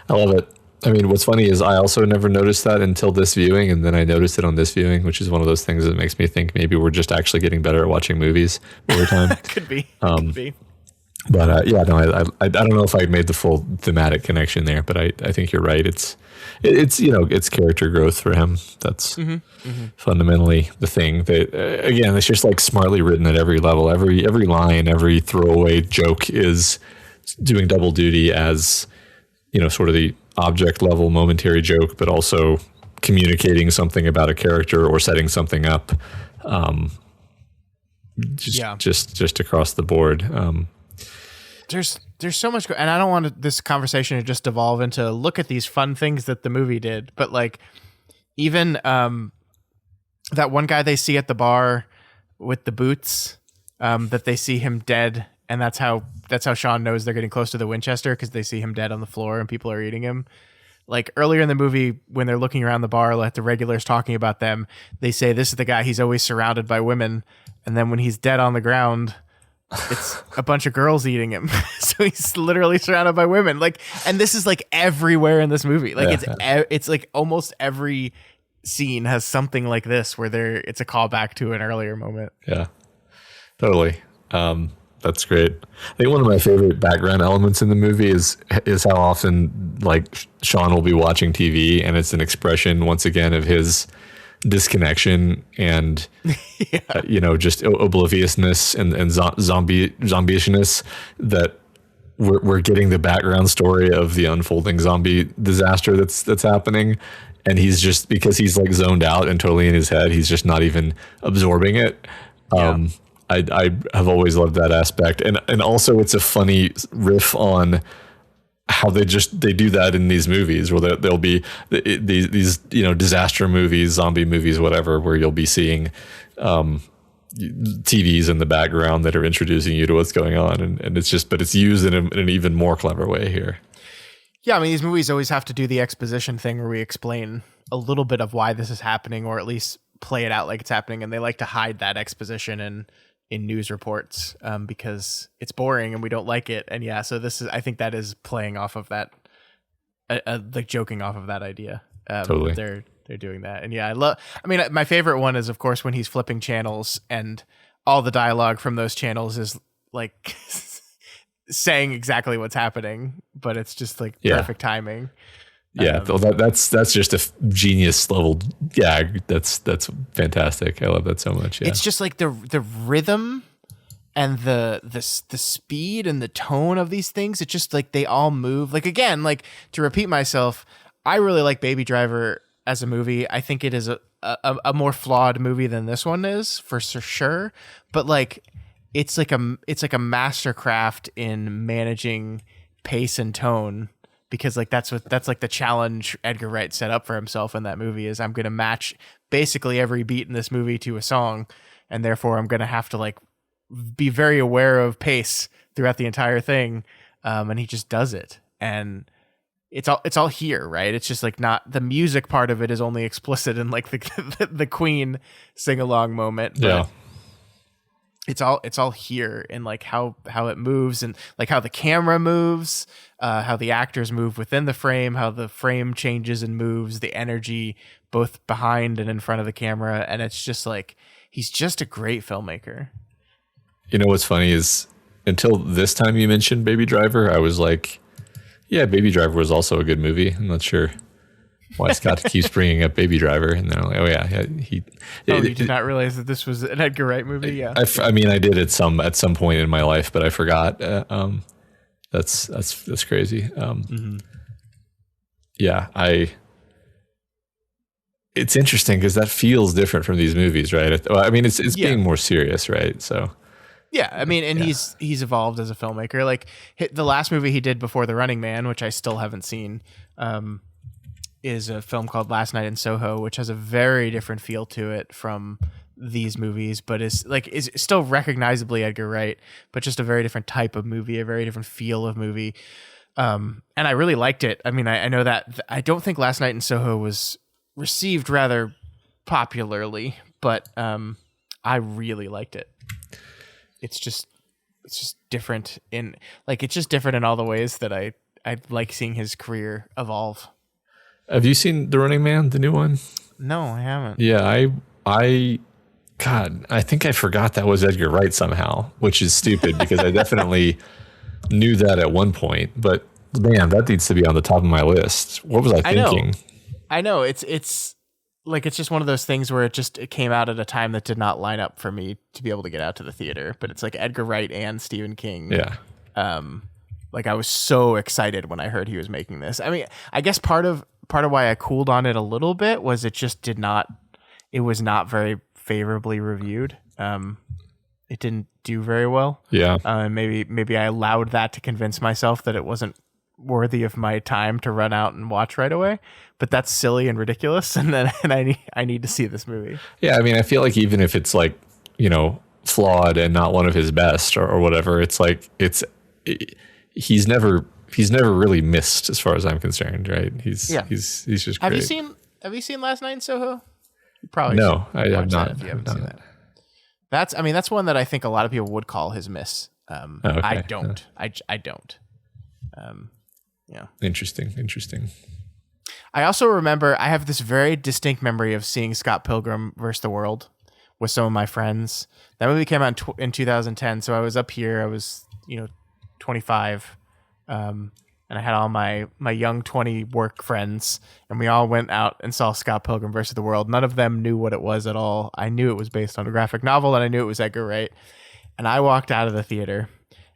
I love it. I mean, what's funny is I also never noticed that until this viewing, and then I noticed it on this viewing, which is one of those things that makes me think maybe we're just actually getting better at watching movies over time. Could be. Could be. But yeah, no, I don't know if I made the full thematic connection there, but I think you're right. It's it's character growth for him. That's fundamentally the thing. That again, it's just like smartly written at every level. Every line, every throwaway joke is doing double duty as sort of the object level momentary joke, but also communicating something about a character or setting something up. Just across the board. There's so much, and I don't want this conversation to just devolve into look at these fun things that the movie did, but like even that one guy they see at the bar with the boots, that they see him dead, and that's how Shaun knows they're getting close to the Winchester, because they see him dead on the floor and people are eating him. Like earlier in the movie, when they're looking around the bar, like the regulars talking about them, they say this is the guy, he's always surrounded by women, and then when he's dead on the ground, it's a bunch of girls eating him. So he's literally surrounded by women. Like, and this is like everywhere in this movie. Like it's like almost every scene has something like this where it's a callback to an earlier moment. Yeah, totally. That's great. I think one of my favorite background elements in the movie is how often like Shaun will be watching TV and it's an expression once again of his disconnection and just obliviousness and zombie-ishness, that we're getting the background story of the unfolding zombie disaster that's happening, and he's just, because he's like zoned out and totally in his head, he's just not even absorbing it. I have always loved that aspect, and also it's a funny riff on how they do that in these movies, where there'll be these disaster movies, zombie movies, whatever, where you'll be seeing TVs in the background that are introducing you to what's going on, and it's just, but it's used in an even more clever way here. Yeah, I mean, these movies always have to do the exposition thing where we explain a little bit of why this is happening, or at least play it out like it's happening, and they like to hide that exposition in news reports because it's boring and we don't like it. And so I think that is playing off of that, like joking off of that idea. Totally. They're doing that. And my favorite one is of course when he's flipping channels and all the dialogue from those channels is like saying exactly what's happening, but it's just like perfect timing. Yeah, that's just a genius level gag. That's fantastic. I love that so much. Yeah. It's just like the rhythm and the speed and the tone of these things. It's just like they all move. Like again, like to repeat myself, I really like Baby Driver as a movie. I think it is a more flawed movie than this one is for sure. But like it's like a mastercraft in managing pace and tone. Because like that's like the challenge Edgar Wright set up for himself in that movie is I'm going to match basically every beat in this movie to a song, and therefore I'm going to have to like be very aware of pace throughout the entire thing, and he just does it, and it's all here, right? It's just like not the music part of it is only explicit in like the Queen sing along moment, but yeah. It's all here in like how it moves and like how the camera moves, how the actors move within the frame, how the frame changes and moves, the energy both behind and in front of the camera, and it's just like he's just a great filmmaker. You know what's funny is until this time you mentioned Baby Driver, I was like, yeah, Baby Driver was also a good movie. I'm not sure why Scott keeps bringing up Baby Driver, and then I'm like, oh yeah, he. You did not realize that this was an Edgar Wright movie. Yeah, I mean, I did at some point in my life, but I forgot. That's crazy. Yeah, it's interesting because that feels different from these movies, right? I mean, it's being more serious, right? So. Yeah, I mean, and he's evolved as a filmmaker. Like the last movie he did before The Running Man, which I still haven't seen, is a film called Last Night in Soho, which has a very different feel to it from these movies, but is still recognizably Edgar Wright, but just a very different type of movie, a very different feel of movie. And I really liked it. I mean, I know that I don't think Last Night in Soho was received rather popularly, but I really liked it. It's just different it's just different in all the ways that I like seeing his career evolve. Have you seen The Running Man, the new one? No, I haven't. Yeah, I think I forgot that was Edgar Wright somehow, which is stupid because I definitely knew that at one point, but man, that needs to be on the top of my list. What was I thinking? I know. It's just one of those things where it came out at a time that did not line up for me to be able to get out to the theater, but it's like Edgar Wright and Stephen King. Yeah. I was so excited when I heard he was making this. I mean, I guess part of why I cooled on it a little bit was it was not very favorably reviewed. It didn't do very well. Yeah. Maybe I allowed that to convince myself that it wasn't worthy of my time to run out and watch right away, but that's silly and ridiculous. And I need to see this movie. Yeah. I mean, I feel like even if it's like, flawed and not one of his best or whatever, it's like, he's never really missed as far as I'm concerned. Right. He's just great. Have you seen Last Night in Soho? You probably no, I have not. If you haven't seen that. That's one that I think a lot of people would call his miss. Okay. I don't. I don't. Yeah. Interesting. I also remember I have this very distinct memory of seeing Scott Pilgrim vs. the World with some of my friends. That movie came out in 2010, so I was up here. I was 25, and I had all my young 20 work friends, and we all went out and saw Scott Pilgrim vs. the World. None of them knew what it was at all. I knew it was based on a graphic novel, and I knew it was Edgar Wright. And I walked out of the theater,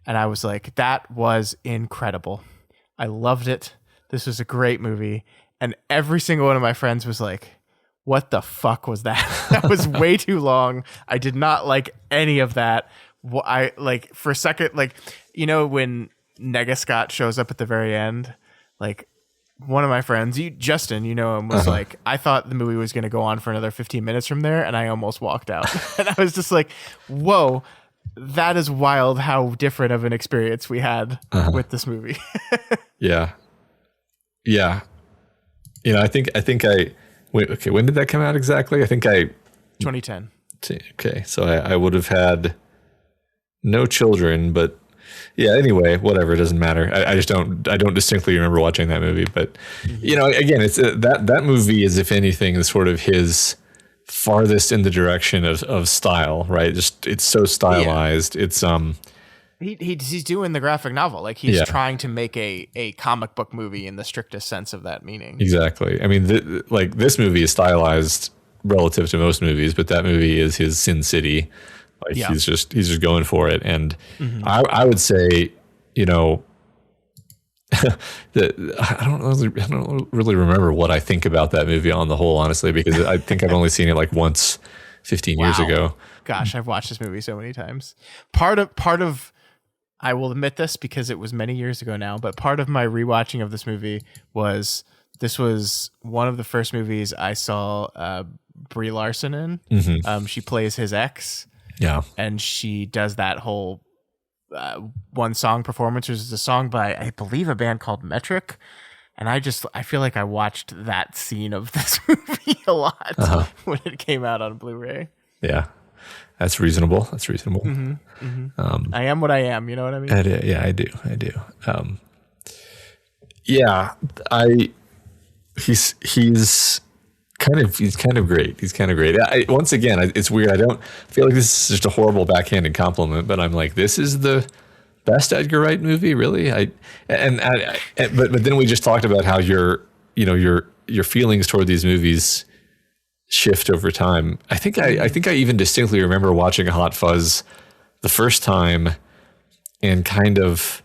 and I was like, that was incredible. I loved it. This was a great movie. And every single one of my friends was like, what the fuck was that? That was way too long. I did not like any of that. For a second, when Nega Scott shows up at the very end, one of my friends, Justin, him, was like, I thought the movie was going to go on for another 15 minutes from there, and I almost walked out. And I was just like, whoa, that is wild how different of an experience we had with this movie. Yeah. I think okay, when did that come out exactly? 2010. Okay. So I would have had no children, but yeah, anyway, whatever, it doesn't matter. I don't distinctly remember watching that movie, but again, it's that movie is, if anything, is sort of his farthest in the direction of style, right? Just, it's so stylized. Yeah. It's he's doing the graphic novel. He's trying to make a comic book movie in the strictest sense of that meaning. Exactly. I mean, this movie is stylized relative to most movies, but that movie is his Sin City. He's just going for it. And I would say, that I don't really remember what I think about that movie on the whole, honestly, because I think I've only seen it once 15 years ago. Gosh, I've watched this movie so many times. Part of I will admit this because it was many years ago now, but part of my rewatching of this movie was this was one of the first movies I saw Brie Larson in. She plays his ex. Yeah. And she does that whole one song performance, which is a song by, I believe, a band called Metric. And I feel like I watched that scene of this movie a lot when it came out on Blu-ray. Yeah. That's reasonable. I am what I am. You know what I mean? I do. He's kind of great. He's kind of great. Once again, it's weird. I don't feel like this is just a horrible backhanded compliment, but I'm like, this is the best Edgar Wright movie, really. But then we just talked about how your your feelings toward these movies shift over time. I think I even distinctly remember watching Hot Fuzz the first time and kind of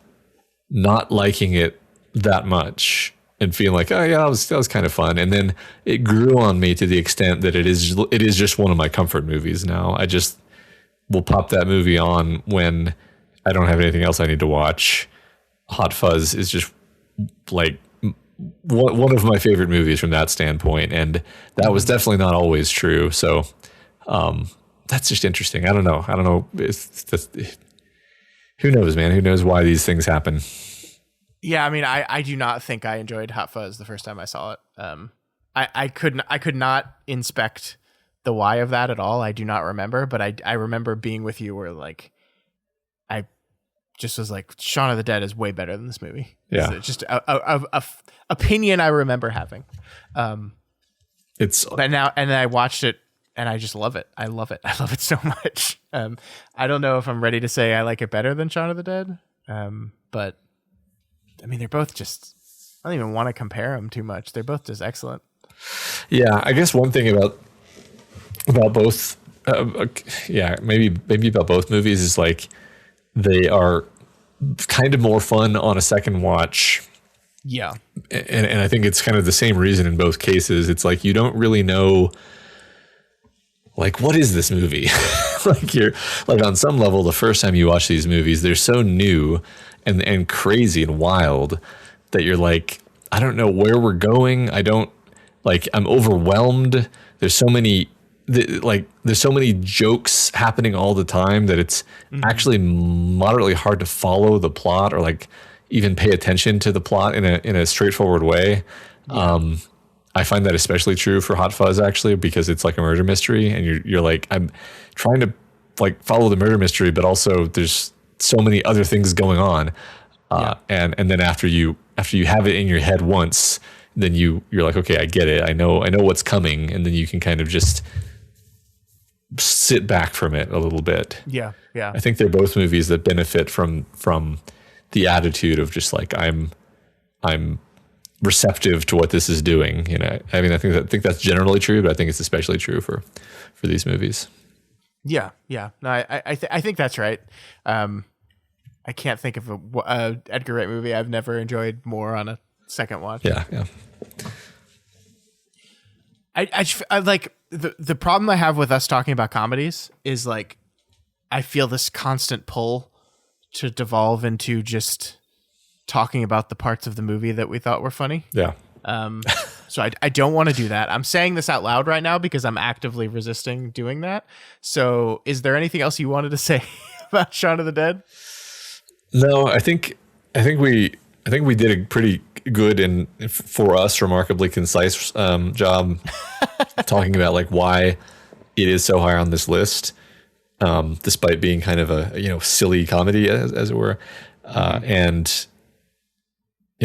not liking it that much and feeling like, oh yeah, that was kind of fun. And then it grew on me to the extent that it is just one of my comfort movies now. I just will pop that movie on when I don't have anything else I need to watch. Hot Fuzz is just like one of my favorite movies from that standpoint, and that was definitely not always true. So that's just interesting. I don't know. Who knows, man? Who knows why these things happen? Yeah, I mean, I do not think I enjoyed Hot Fuzz the first time I saw it. I could not inspect the why of that at all. I do not remember, but I remember being with you where like I just was like, Shaun of the Dead is way better than this movie. Yeah, it's just a opinion I remember having. But now, and I watched it and I just love it. I love it. I love it so much. I don't know if I'm ready to say I like it better than Shaun of the Dead. But I mean, they're both just, I don't even want to compare them too much. They're both just excellent. Yeah. I guess one thing about both, maybe about both movies is like, they are kind of more fun on a second watch. Yeah. And I think it's kind of the same reason in both cases. It's like, you don't really know, like, what is this movie? Like, you're like, on some level, the first time you watch these movies, they're so new and crazy and wild that you're like, I don't know where we're going. I'm overwhelmed. There's so many jokes happening all the time that it's actually moderately hard to follow the plot or like even pay attention to the plot in a straightforward way. Yeah. I find that especially true for Hot Fuzz, actually, because it's like a murder mystery and you're like, I'm trying to like follow the murder mystery, but also there's so many other things going on. And then after you have it in your head once, then you're like, okay, I get it. I know what's coming. And then you can kind of just sit back from it a little bit. Yeah. Yeah. I think they're both movies that benefit from the attitude of just like, I'm receptive to what this is doing. You know, I mean, I think that's generally true, but I think it's especially true for these movies. Yeah. Yeah. No, I think that's right. I can't think of a Edgar Wright movie I've never enjoyed more on a second watch. Yeah. Yeah. I like the problem I have with us talking about comedies is like, I feel this constant pull to devolve into just talking about the parts of the movie that we thought were funny. Yeah. So I don't want to do that. I'm saying this out loud right now because I'm actively resisting doing that. So is there anything else you wanted to say about Shaun of the Dead? No, I think we did a pretty good and for us remarkably concise job talking about like why it is so high on this list, despite being kind of a silly comedy as it were, and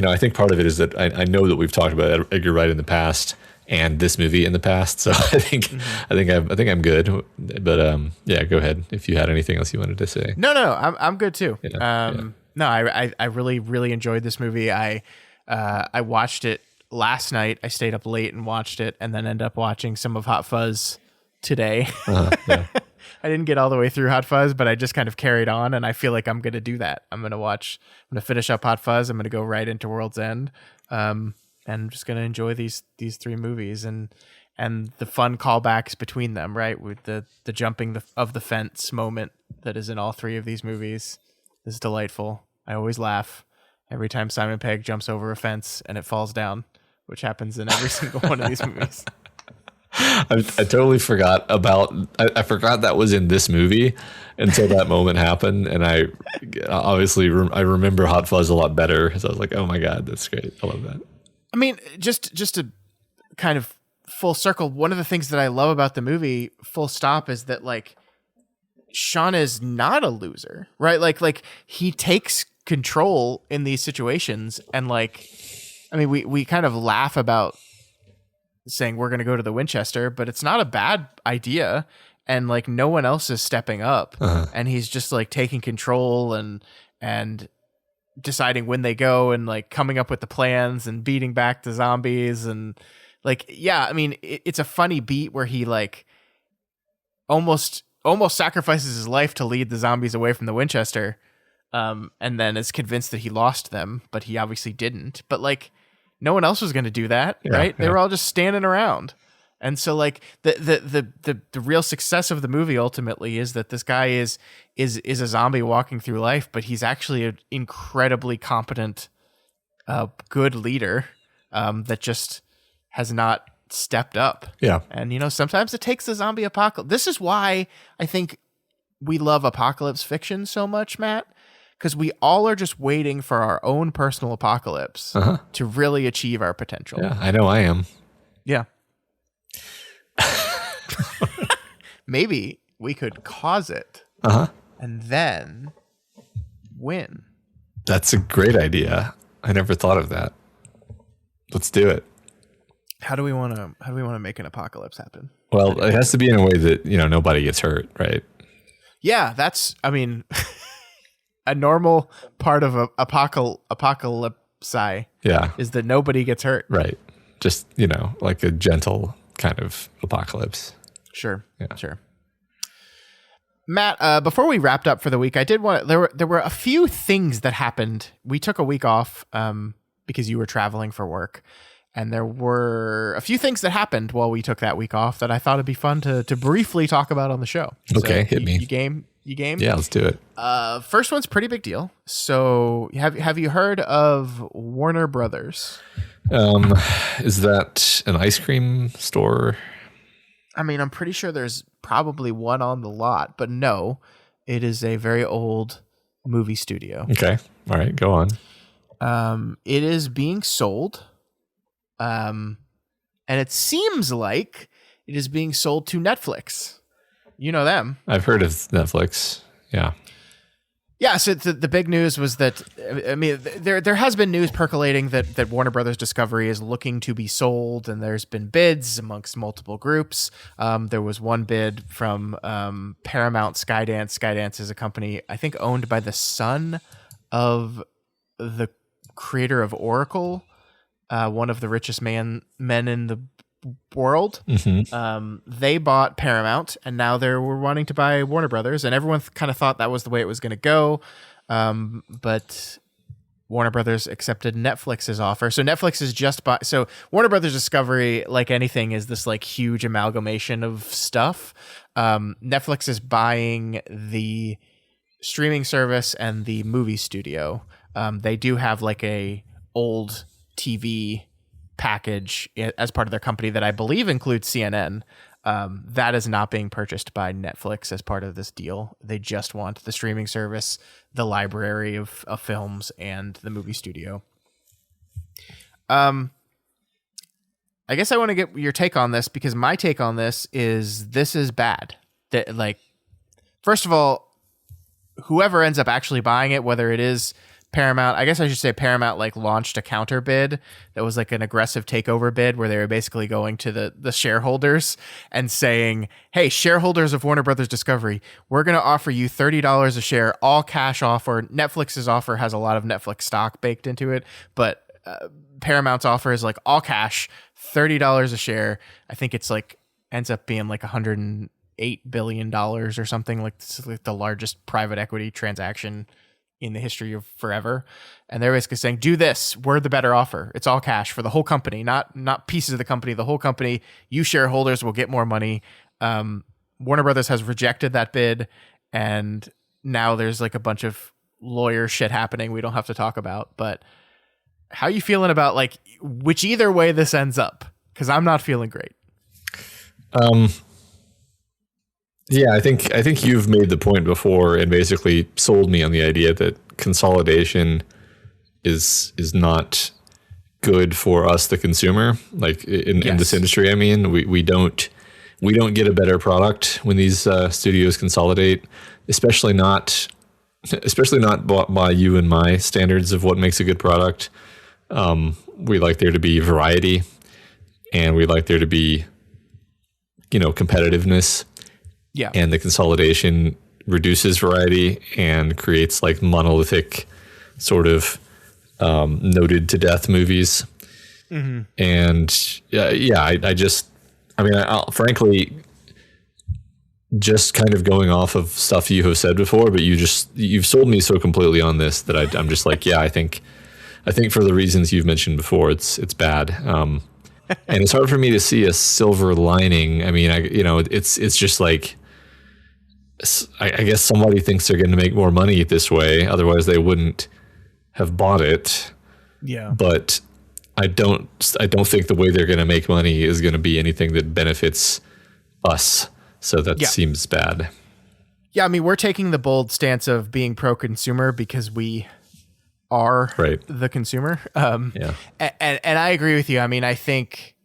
I think part of it is that I know that we've talked about Edgar Wright in the past and this movie in the past, so I think I'm good. But yeah, go ahead if you had anything else you wanted to say. No, I'm good too. Yeah. No, I really, really enjoyed this movie. I watched it last night. I stayed up late and watched it, and then ended up watching some of Hot Fuzz today. Yeah. I didn't get all the way through Hot Fuzz, but I just kind of carried on, and I feel like I'm going to do that. I'm going to finish up Hot Fuzz. I'm going to go right into World's End, and I'm just going to enjoy these three movies and the fun callbacks between them, right? With the jumping of the fence moment that is in all three of these movies is delightful. I always laugh every time Simon Pegg jumps over a fence and it falls down, which happens in every single one of these movies. I totally forgot about. I forgot that was in this movie until that moment happened, and I obviously I remember Hot Fuzz a lot better because I was like, "Oh my god, that's great! I love that." I mean, just to kind of full circle, one of the things that I love about the movie, full stop, is that like Shaun is not a loser, right? Like he takes control in these situations, and like, I mean, we kind of laugh about saying we're going to go to the Winchester, but it's not a bad idea. And like, no one else is stepping up, and he's just like taking control and deciding when they go and like coming up with the plans and beating back the zombies. And Like, yeah, I mean, it's a funny beat where he like almost sacrifices his life to lead the zombies away from the Winchester, and then is convinced that he lost them, but he obviously didn't. But like, no one else was going to do that, right? They were all just standing around. And so like the real success of the movie ultimately is that this guy is a zombie walking through life, but he's actually an incredibly competent, good leader that just has not stepped up. Yeah. And you know, sometimes it takes the zombie apocalypse. This is why I think we love apocalypse fiction so much, Matt, because we all are just waiting for our own personal apocalypse to really achieve our potential. Yeah, I know I am. Yeah. Maybe we could cause it and then win. That's a great idea. I never thought of that. Let's do it. How do we want to make an apocalypse happen? Well, it has to be in a way that, you know, nobody gets hurt, right? Yeah, that's, I mean, a normal part of a apocalypse is that nobody gets hurt. Right. Just, you know, like a gentle kind of apocalypse. Sure. Yeah. Sure. Matt, before we wrapped up for the week, I did want there were a few things that happened. We took a week off because you were traveling for work, and there were a few things that happened while we took that week off that I thought it'd be fun to briefly talk about on the show. Okay, so hit me. You game? Yeah, let's do it. First one's pretty big deal. So have you heard of Warner Brothers? Is that an ice cream store? I mean, I'm pretty sure there's probably one on the lot, but no, it is a very old movie studio. Okay. All right, go on. It is being sold. And it seems like it is being sold to Netflix. You know them. I've heard of Netflix. Yeah. Yeah, so the big news was that, I mean, there has been news percolating that Warner Brothers Discovery is looking to be sold, and there's been bids amongst multiple groups. There was one bid from Paramount Skydance. Skydance is a company, I think, owned by the son of the creator of Oracle, one of the richest men in the world. They bought Paramount, and now they were wanting to buy Warner Brothers, and everyone kind of thought that was the way it was going to go, but Warner Brothers accepted Netflix's offer. So Netflix is so Warner Brothers Discovery, like anything, is this like huge amalgamation of stuff. Netflix is buying the streaming service and the movie studio. They do have like a old TV package as part of their company that I believe includes CNN. That is not being purchased by Netflix as part of this deal. They just want the streaming service, the library of films, and the movie studio. I guess I want to get your take on this, because my take on this is bad. That, like, first of all, whoever ends up actually buying it, whether it is Paramount, I guess I should say Paramount like launched a counter bid that was like an aggressive takeover bid where they were basically going to the shareholders and saying, hey, shareholders of Warner Brothers Discovery, we're going to offer you $30 a share, all cash offer. Netflix's offer has a lot of Netflix stock baked into it, but Paramount's offer is like all cash, $30 a share. I think it's like ends up being like $108 billion or something, like this is like the largest private equity transaction in the history of forever. And they're basically saying, do this, we're the better offer. It's all cash for the whole company, not pieces of the company, the whole company. You shareholders will get more money. Warner Brothers has rejected that bid, and now there's like a bunch of lawyer shit happening we don't have to talk about. But how are you feeling about like which either way this ends up? Because I'm not feeling great. Yeah, I think you've made the point before and basically sold me on the idea that consolidation is not good for us, the consumer. Like in this industry, I mean, we don't get a better product when these studios consolidate, especially not by you and my standards of what makes a good product. We like there to be variety, and we like there to be, you know, competitiveness. Yeah. And the consolidation reduces variety and creates like monolithic sort of noted to death movies. And frankly, just kind of going off of stuff you have said before, but you've sold me so completely on this that I'm just like, yeah, I think for the reasons you've mentioned before, it's bad. And it's hard for me to see a silver lining. I mean, it's just like, I guess somebody thinks they're going to make more money this way. Otherwise they wouldn't have bought it. Yeah. But I don't think the way they're going to make money is going to be anything that benefits us. So that seems bad. Yeah, I mean, we're taking the bold stance of being pro-consumer because we are the consumer. And I agree with you. I mean, I think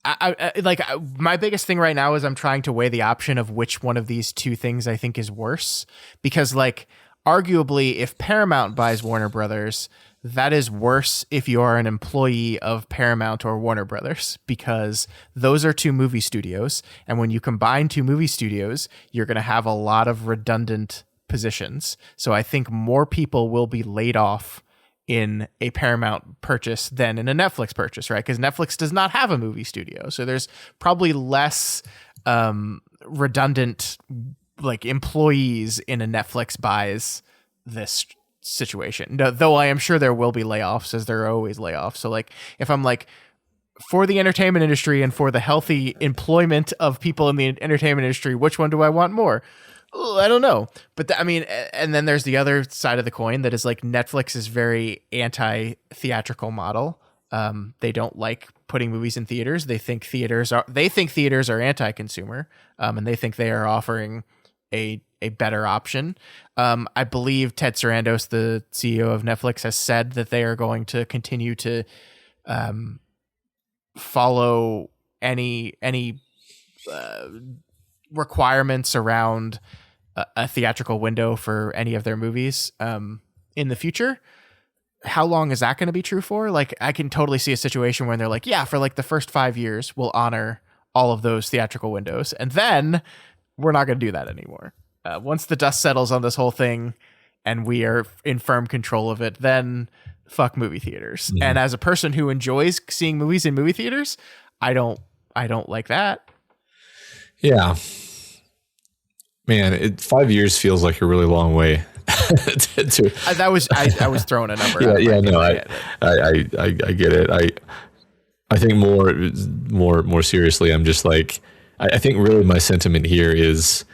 my biggest thing right now is I'm trying to weigh the option of which one of these two things I think is worse, because like arguably if Paramount buys Warner Brothers, that is worse if you are an employee of Paramount or Warner Brothers, because those are two movie studios. And when you combine two movie studios, you're going to have a lot of redundant positions. So I think more people will be laid off in a Paramount purchase than in a Netflix purchase, right? Because Netflix does not have a movie studio. So there's probably less redundant like employees in a Netflix buys this situation. Though I am sure there will be layoffs, as there are always layoffs. So like if I'm like, for the entertainment industry and for the healthy employment of people in the entertainment industry, which one do I want more? I don't know. But and then there's the other side of the coin that is like Netflix is very anti-theatrical model. They don't like putting movies in theaters. They think theaters are anti-consumer, and they think they are offering a better option. I believe Ted Sarandos, the CEO of Netflix, has said that they are going to continue to follow any requirements around a theatrical window for any of their movies in the future. How long is that going to be true for? Like, I can totally see a situation where they're like, yeah, for like the first 5 years, we'll honor all of those theatrical windows. And then we're not going to do that anymore. Once the dust settles on this whole thing and we are in firm control of it, then fuck movie theaters. Mm-hmm. And as a person who enjoys seeing movies in movie theaters, I don't like that. Yeah. Man, 5 years feels like a really long way. I was throwing a number. I get it. I think more seriously, I'm just like, I think really my sentiment here is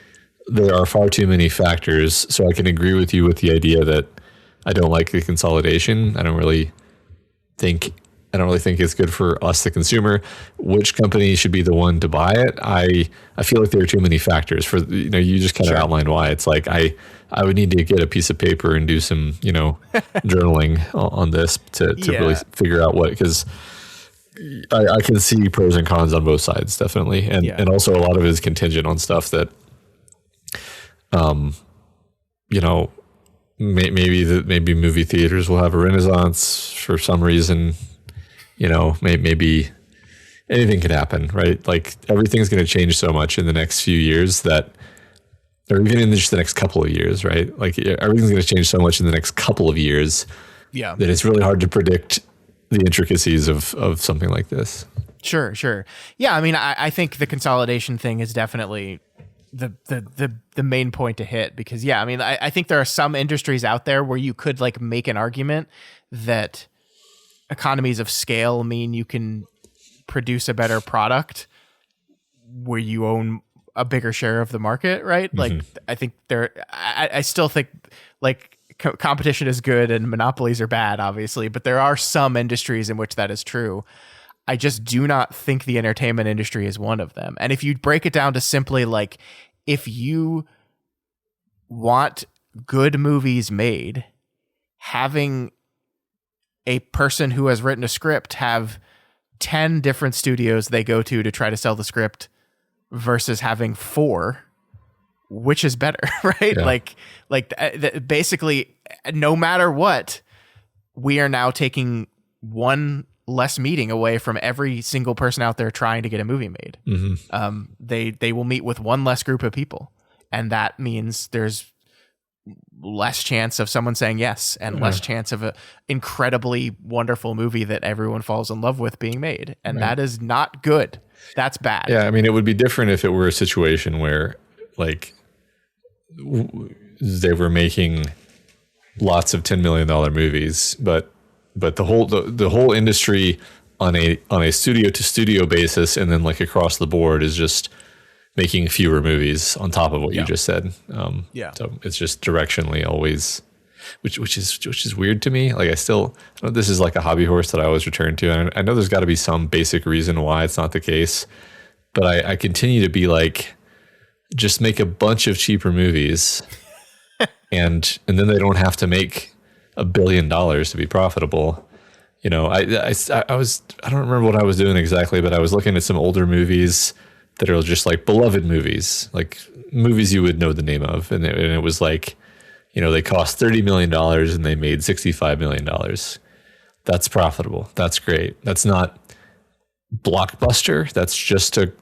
there are far too many factors. So I can agree with you with the idea that I don't like the consolidation. I don't really think it's good for us, the consumer. Which company should be the one to buy it? I feel like there are too many factors for, you just kind of outlined why. It's like, I would need to get a piece of paper and do some, journaling on this to really figure out what, because I can see pros and cons on both sides, definitely. And also a lot of it is contingent on stuff that, maybe movie theaters will have a renaissance for some reason. Maybe anything could happen, right? Like everything's going to change so much in the next few years or even in just the next couple of years, right? Like everything's going to change so much in the next couple of years that it's really hard to predict the intricacies of something like this. Sure. Yeah. I mean, I think the consolidation thing is definitely the main point to hit, because I think there are some industries out there where you could like make an argument that economies of scale mean you can produce a better product where you own a bigger share of the market, right? Mm-hmm. Like, I think I still think like competition is good and monopolies are bad, obviously, but there are some industries in which that is true. I just do not think the entertainment industry is one of them. And if you break it down to simply like, if you want good movies made, having a person who has written a script have 10 different studios they go to try to sell the script versus having 4, which is better, right? Yeah. Basically, no matter what, we are now taking one less meeting away from every single person out there trying to get a movie made. Mm-hmm. They will meet with one less group of people. And that means there's less chance of someone saying yes and less chance of an incredibly wonderful movie that everyone falls in love with being made. And that is not good. That's bad. Yeah. I mean, it would be different if it were a situation where like they were making lots of $10 million movies, but the whole industry on a studio to studio basis and then like across the board is just making fewer movies on top of what you just said. So it's just directionally always, which is weird to me. Like I know this is like a hobby horse that I always return to. And I know there's got to be some basic reason why it's not the case, but I continue to be like, just make a bunch of cheaper movies and then they don't have to make $1 billion to be profitable. You know, I don't remember what I was doing exactly, but I was looking at some older movies that are just like beloved movies, like movies you would know the name of. And it was like, you know, they cost $30 million and they made $65 million. That's profitable. That's great. That's not blockbuster. That's just and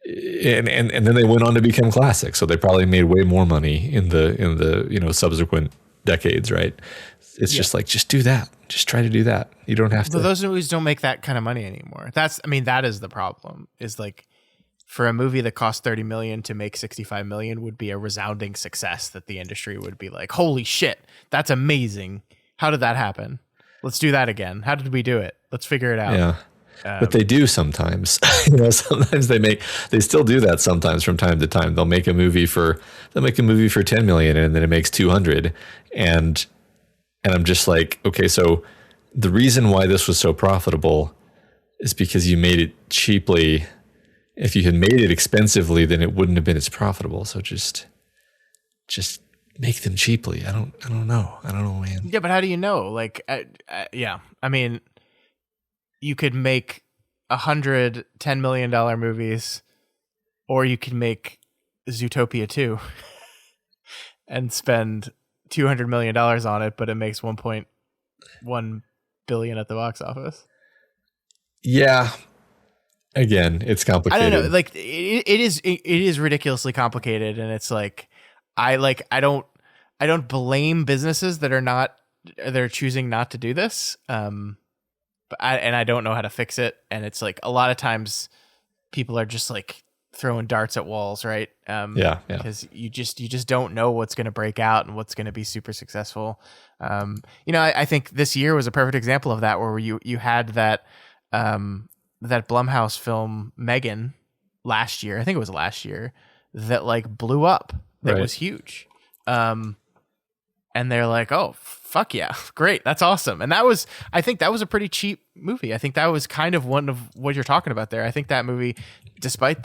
then they went on to become classics. So they probably made way more money in the, you know, subsequent decades, right? It's just like, just do that. Just try to do that. You don't have to. But those movies don't make that kind of money anymore. That is the problem, is like, for a movie that cost 30 million to make 65 million would be a resounding success that the industry would be like, holy shit, that's amazing. How did that happen? Let's do that again. How did we do it? Let's figure it out. Yeah. But they do sometimes. You know, sometimes they still do that sometimes from time to time. They'll make a movie for 10 million and then it makes 200. And I'm just like, okay, so the reason why this was so profitable is because you made it cheaply. If you had made it expensively, then it wouldn't have been as profitable. So just make them cheaply. I don't know, man. Yeah, but how do you know? Like, I mean, you could make 100 $10 million movies, or you could make Zootopia 2 and spend $200 million on it, but it makes 1.1 billion at the box office. Yeah. Again, it's complicated. I don't know. Like it is ridiculously complicated, and it's like I don't blame businesses that are choosing not to do this. But I don't know how to fix it, and it's like a lot of times people are just like throwing darts at walls, right? Because you just don't know what's going to break out and what's going to be super successful. You know, I think this year was a perfect example of that, where you had that Blumhouse film Megan last year. I think it was last year, that like blew up. That was huge. And they're like, oh, fuck yeah, great, that's awesome. And I think that was a pretty cheap movie. I think that was kind of one of what you're talking about there. I think that movie, despite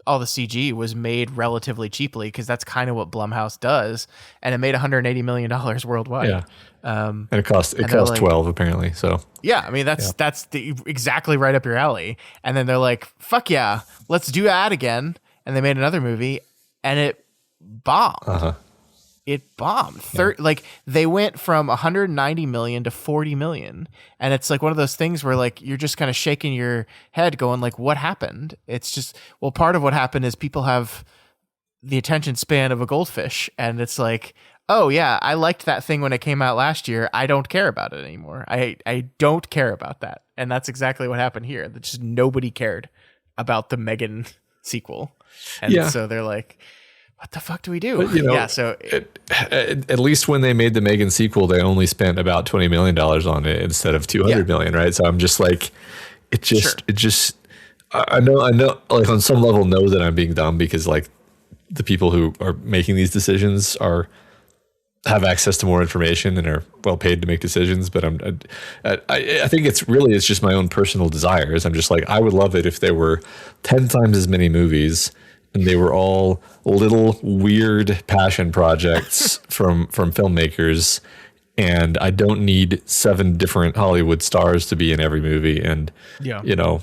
all the CG, was made relatively cheaply, because that's kind of what Blumhouse does, and it made $180 million worldwide. Yeah, and it cost like, 12 apparently. So yeah, I mean that's exactly right up your alley. And then they're like, fuck yeah, let's do that again. And they made another movie, and it bombed. It bombed. Like they went from 190 million to 40 million. And it's like one of those things where like you're just kind of shaking your head going like, what happened? It's just, well, part of what happened is people have the attention span of a goldfish. And it's like, oh yeah, I liked that thing when it came out last year. I don't care about it anymore. I don't care about that. And that's exactly what happened here. That just nobody cared about the Megan sequel. And so they're like, what the fuck do we do? But, so at least when they made the Megan sequel, they only spent about $20 million on it instead of $200 million, right? So I'm just like, I know, like on some level know that I'm being dumb, because like the people who are making these decisions have access to more information and are well paid to make decisions. But I think it's just my own personal desires. I'm just like, I would love it if there were 10 times as many movies, and they were all little weird passion projects from filmmakers. And I don't need 7 different Hollywood stars to be in every movie. And, you know,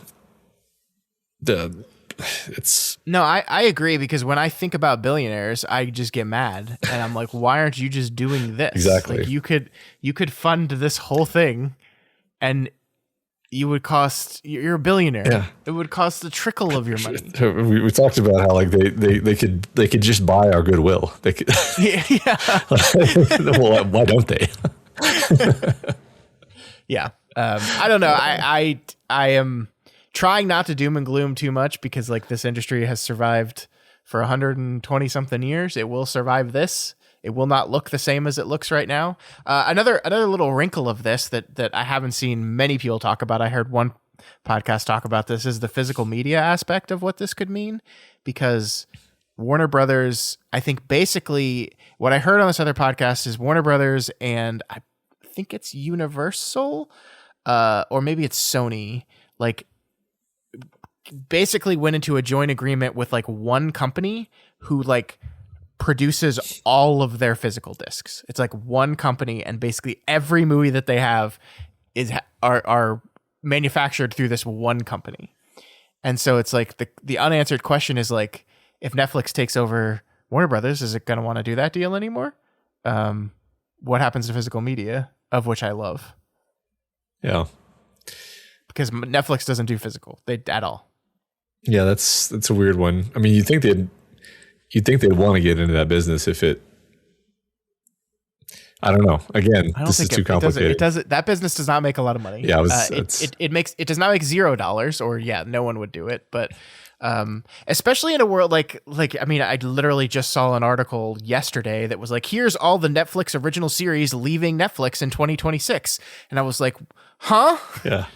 I agree, because when I think about billionaires, I just get mad, and I'm like, why aren't you just doing this? Exactly. Like you could fund this whole thing, and you're a billionaire. Yeah. It would cost a trickle of your money. We talked about how like they could just buy our goodwill. They could, Yeah. well, why don't they? Yeah. I don't know. I am trying not to doom and gloom too much because like this industry has survived for 120 something years. It will survive this. It will not look the same as it looks right now. Another little wrinkle of this that I haven't seen many people talk about. I heard one podcast talk about this is the physical media aspect of what this could mean, because Warner Brothers, I think basically what I heard on this other podcast is Warner Brothers and I think it's Universal, or maybe it's Sony, like basically went into a joint agreement with like one company who like produces all of their physical discs. It's like one company, and basically every movie that they have are manufactured through this one company. And so it's like the unanswered question is like, if Netflix takes over Warner Brothers, is it going to want to do that deal anymore? What happens to physical media, of which I love? Yeah, because Netflix doesn't do physical at all. Yeah, that's a weird one. I mean, you'd think they'd want to get into that business if it. I don't know. Again, this is too complicated. It doesn't. That business does not make a lot of money. Yeah, it does not make $0, or no one would do it. But especially in a world like I mean, I literally just saw an article yesterday that was like, here's all the Netflix original series leaving Netflix in 2026, and I was like, huh? Yeah.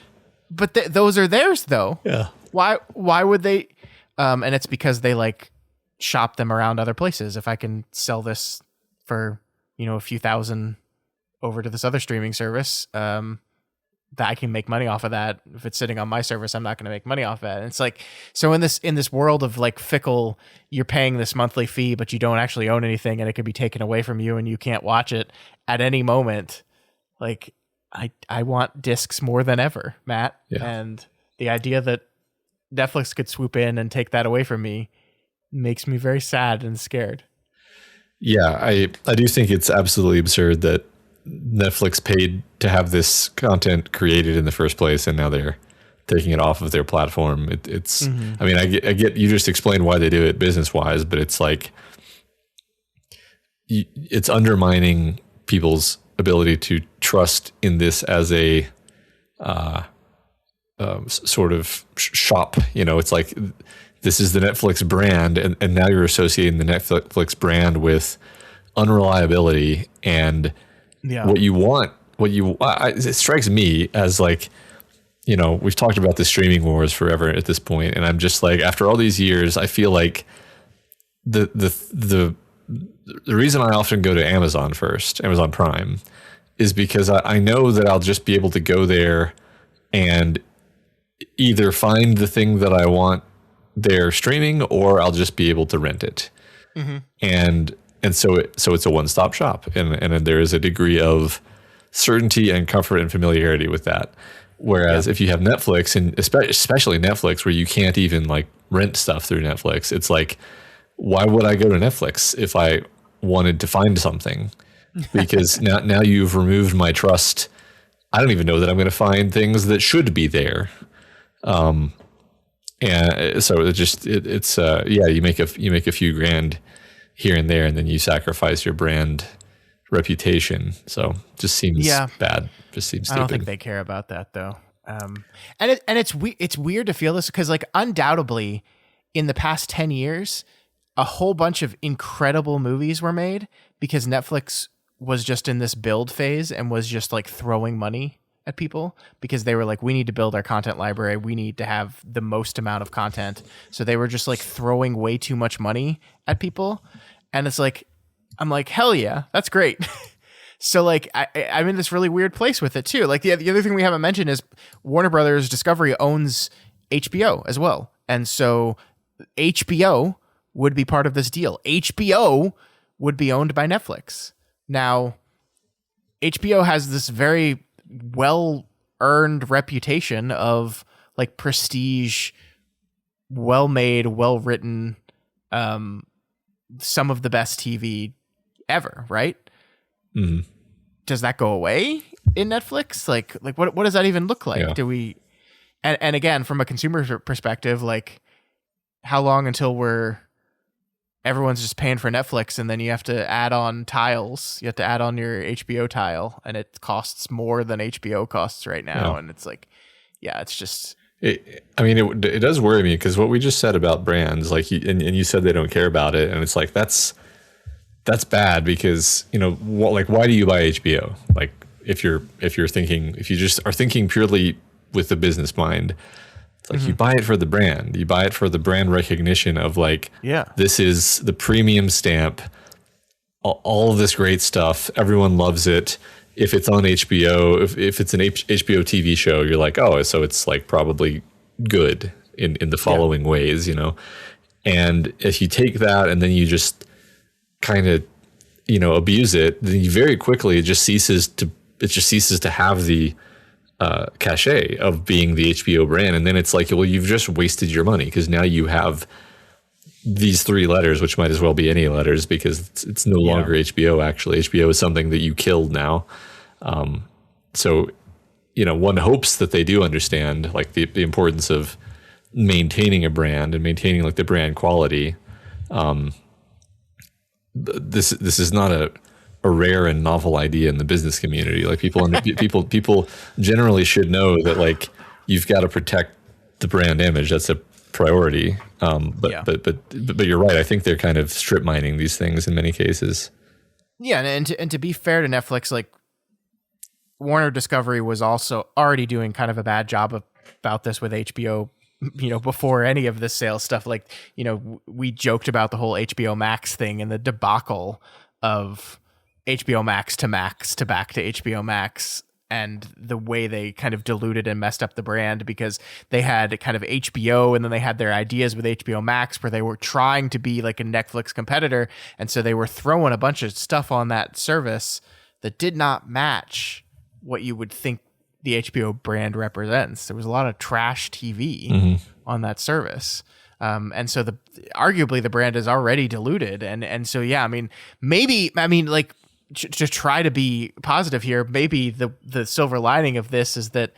But those are theirs though. Yeah. Why would they? And it's because they like shop them around other places. If I can sell this for, a few thousand over to this other streaming service, that I can make money off of that. If it's sitting on my service, I'm not going to make money off that. And it's like, so in this world of like fickle, you're paying this monthly fee, but you don't actually own anything, and it could be taken away from you and you can't watch it at any moment. Like I want discs more than ever, Matt. Yeah. And the idea that Netflix could swoop in and take that away from me makes me very sad and scared. Yeah, I do think it's absolutely absurd that Netflix paid to have this content created in the first place, and now they're taking it off of their platform. It's I mean, I get you just explained why they do it business wise, but it's like it's undermining people's ability to trust in this as a sort of shop. It's like, this is the Netflix brand, and now you're associating the Netflix brand with unreliability and what you want. It strikes me as like, we've talked about the streaming wars forever at this point, and I'm just like, after all these years, I feel like the reason I often go to Amazon Prime, is because I know that I'll just be able to go there and either find the thing that I want there streaming, or I'll just be able to rent it. Mm-hmm. And so it's a one-stop shop, and there is a degree of certainty and comfort and familiarity with that. Whereas if you have Netflix, and especially Netflix, where you can't even like rent stuff through Netflix, it's like, why would I go to Netflix if I wanted to find something? Because now you've removed my trust. I don't even know that I'm going to find things that should be there. And so it's you make a few grand here and there, and then you sacrifice your brand reputation. So just seems bad. Just seems stupid. I don't think they care about that though. And it's weird to feel this, because like undoubtedly in the past 10 years, a whole bunch of incredible movies were made because Netflix was just in this build phase and was just like throwing money at people, because they were like, we need to build our content library. We need to have the most amount of content. So they were just like throwing way too much money at people. And it's like, I'm like, hell yeah, that's great. So like, I'm in this really weird place with it too. Like the other thing we haven't mentioned is Warner Brothers Discovery owns HBO as well. And so HBO would be part of this deal. HBO would be owned by Netflix. Now, HBO has this very well-earned reputation of like prestige, well-made, well-written, some of the best TV ever, right? Mm-hmm. Does that go away in Netflix? Like what does that even look like? Yeah. Do we And again, from a consumer perspective, like how long until everyone's just paying for Netflix, and then you have to add on tiles. You have to add on your HBO tile, and it costs more than HBO costs right now. Yeah. And it's like, yeah, it's just. It does worry me because what we just said about brands, like, and you said they don't care about it, and it's like that's bad because why do you buy HBO? Like if you just are thinking purely with the business mind, it's like you buy it for the brand. You buy it for the brand recognition of like, this is the premium stamp, all of this great stuff. Everyone loves it. If it's on HBO, if it's an HBO TV show, you're like, oh, so it's like probably good in the following ways, And if you take that and then you just kind of, abuse it, then you very quickly it just ceases to have the cachet of being the HBO brand. And then it's like, well, you've just wasted your money because now you have these 3 letters, which might as well be any letters because it's no longer HBO. Actually, HBO is something that you killed now. So, one hopes that they do understand like the importance of maintaining a brand and maintaining like the brand quality. This is not a rare and novel idea in the business community. Like people generally should know that like you've got to protect the brand image. That's a priority. But you're right. I think they're kind of strip mining these things in many cases. Yeah, and to be fair to Netflix, like Warner Discovery was also already doing kind of a bad job about this with HBO. Before any of this sales stuff, like we joked about the whole HBO Max thing and the debacle of HBO Max to back to HBO Max. And the way they kind of diluted and messed up the brand because they had kind of HBO and then they had their ideas with HBO Max where they were trying to be like a Netflix competitor. And so they were throwing a bunch of stuff on that service that did not match what you would think the HBO brand represents. There was a lot of trash TV on that service. And so arguably the brand is already diluted. And so, yeah, to try to be positive here, maybe the silver lining of this is that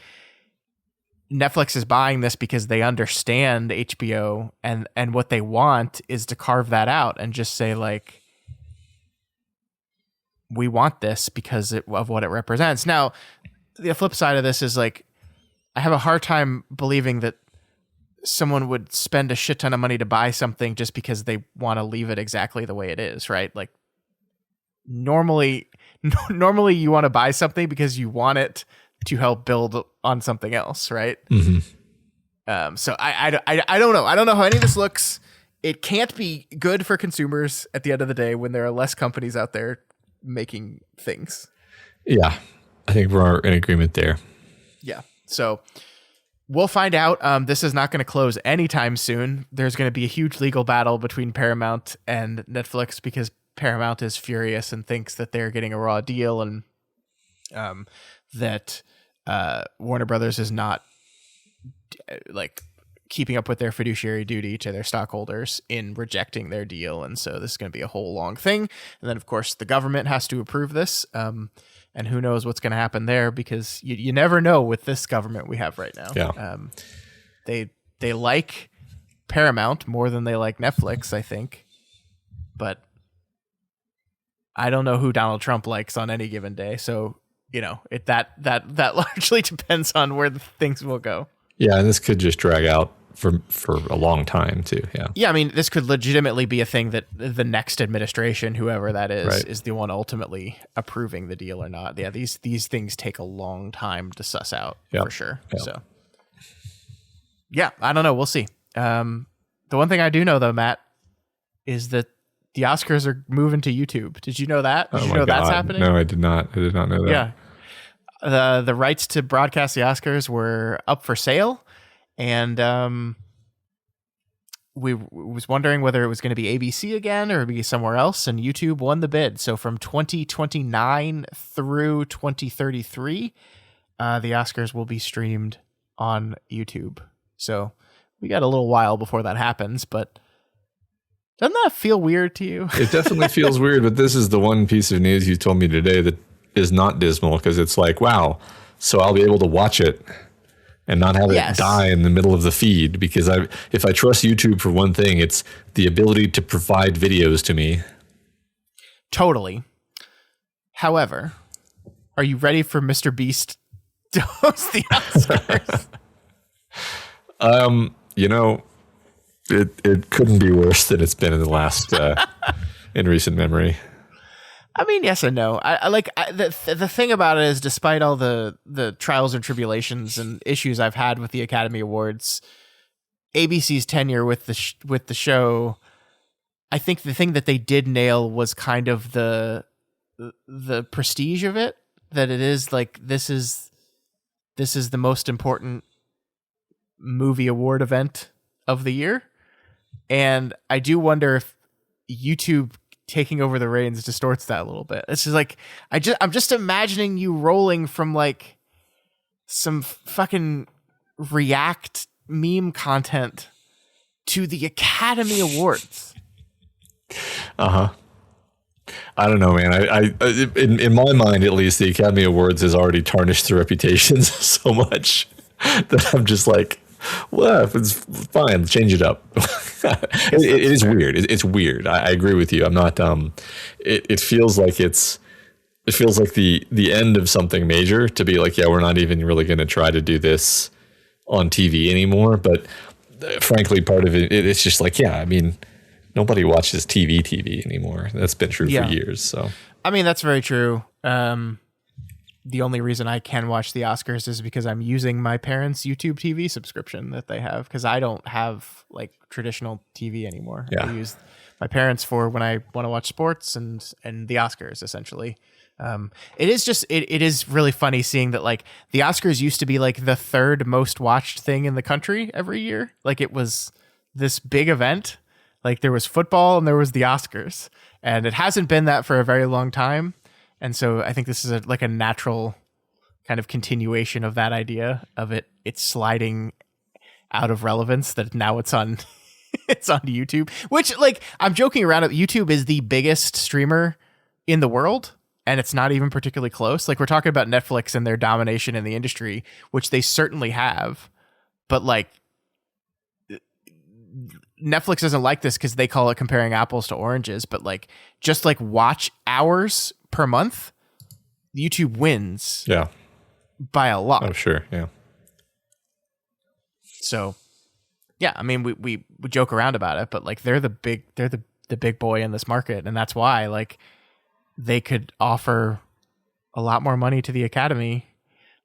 Netflix is buying this because they understand HBO and what they want is to carve that out and just say like, we want this because of what it represents. Now, the flip side of this is like, I have a hard time believing that someone would spend a shit ton of money to buy something just because they want to leave it exactly the way it is, right? Like normally you want to buy something because you want it to help build on something else, right? So I don't know. I don't know how any of this looks. It can't be good for consumers at the end of the day when there are less companies out there making things. Yeah. I think we're in agreement there. Yeah. So we'll find out. This is not going to close anytime soon. There's going to be a huge legal battle between Paramount and Netflix because Paramount is furious and thinks that they're getting a raw deal and that Warner Brothers is not like keeping up with their fiduciary duty to their stockholders in rejecting their deal. And so this is going to be a whole long thing. And then, of course, the government has to approve this. And who knows what's going to happen there because you never know with this government we have right now. Yeah. They like Paramount more than they like Netflix, I think. But I don't know who Donald Trump likes on any given day. So, that largely depends on where the things will go. Yeah, and this could just drag out for a long time too. Yeah, this could legitimately be a thing that the next administration, whoever that is the one ultimately approving the deal or not. Yeah, these things take a long time to suss out for sure. Yep. So yeah, I don't know. We'll see. The one thing I do know though, Matt, is that the Oscars are moving to YouTube. Did you know that? Did you know that's happening? No, I did not. I did not know that. Yeah. The rights to broadcast the Oscars were up for sale. And we was wondering whether it was going to be ABC again or be somewhere else. And YouTube won the bid. So from 2029 through 2033, the Oscars will be streamed on YouTube. So we got a little while before that happens, but doesn't that feel weird to you? It definitely feels weird, but this is the one piece of news you told me today that is not dismal because it's like, wow, so I'll be able to watch it and not have Yes. it die in the middle of the feed. Because if I trust YouTube for one thing, it's the ability to provide videos to me. Totally. However, are you ready for Mr. Beast to host the Oscars? It couldn't be worse than it's been in the last in recent memory. I mean, yes and no. The thing about it is, despite all the trials and tribulations and issues I've had with the Academy Awards, ABC's tenure with the show, I think the thing that they did nail was kind of the prestige of it. That it is like this is the most important movie award event of the year, and I do wonder if YouTube taking over the reins distorts that a little bit. It's just like I'm just imagining you rolling from like some fucking React meme content to the Academy Awards. I don't know, man. I in my mind, at least, the Academy Awards has already tarnished their reputations so much that I'm just like, well, it's fine. Change it up. It is weird. It's weird. I agree with you. I'm not. It feels like the end of something major to be like, yeah, we're not even really going to try to do this on TV anymore. But frankly, part of it's just like, yeah, I mean, nobody watches TV anymore. That's been true for years. So, I mean, that's very true. The only reason I can watch the Oscars is because I'm using my parents' YouTube TV subscription that they have, because I don't have like traditional TV anymore. Yeah. I use my parents for when I want to watch sports and the Oscars, essentially. It is really funny seeing that like the Oscars used to be like the third most watched thing in the country every year. Like it was this big event. Like there was football and there was the Oscars, and it hasn't been that for a very long time. And so I think this is like a natural kind of continuation of that idea of it's sliding out of relevance, that now it's on it's on YouTube, which, like, I'm joking around. YouTube is the biggest streamer in the world, and it's not even particularly close. Like, we're talking about Netflix and their domination in the industry, which they certainly have, but like Netflix doesn't like this because they call it comparing apples to oranges, but like just like watch hours per month, YouTube wins by a lot. Oh, sure. Yeah. So yeah, I mean, we joke around about it, but like they're the big boy in this market, and that's why like they could offer a lot more money to the Academy.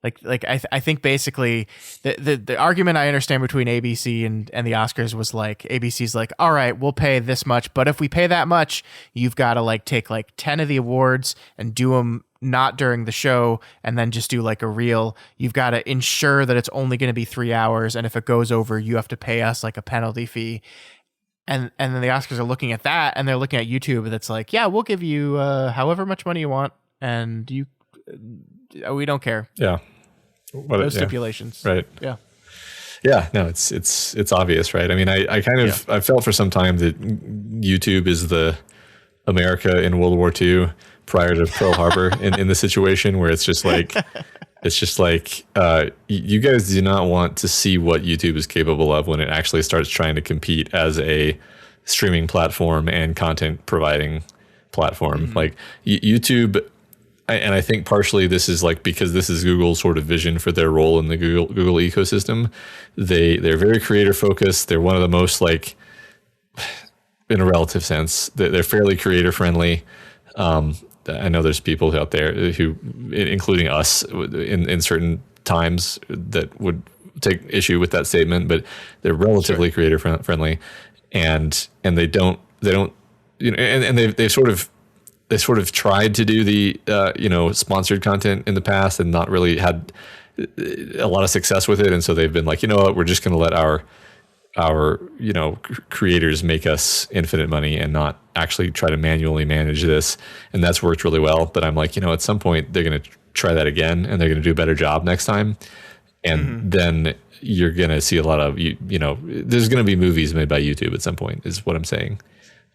I think basically the argument I understand between ABC and the Oscars was like, ABC's like, all right, we'll pay this much, but if we pay that much, you've got to like take like 10 of the awards and do them not during the show, and then just do like a reel. You've got to ensure that it's only going to be 3 hours, and if it goes over, you have to pay us like a penalty fee. And then the Oscars are looking at that, and they're looking at YouTube that's like, yeah, we'll give you however much money you want, and we don't care. Yeah. No stipulations. Right. Yeah. Yeah. No, it's obvious, right? I mean, I kind of I felt for some time that YouTube is the America in World War II prior to Pearl Harbor in the situation where it's just like you guys do not want to see what YouTube is capable of when it actually starts trying to compete as a streaming platform and content providing platform. Mm-hmm. Like YouTube. And I think partially this is like because this is Google's sort of vision for their role in the Google ecosystem. They're very creator focused. They're one of the most, like, in a relative sense, they're fairly creator friendly. I know there's people out there who, including us, in certain times that would take issue with that statement, but they're relatively creator friendly, and they don't and they've sort of tried to do the sponsored content in the past and not really had a lot of success with it, and so they've been like, you know what, we're just going to let our creators make us infinite money and not actually try to manually manage this, and that's worked really well. But I'm like, at some point they're going to try that again, and they're going to do a better job next time, and then you're going to see a lot of there's going to be movies made by YouTube at some point, is what I'm saying.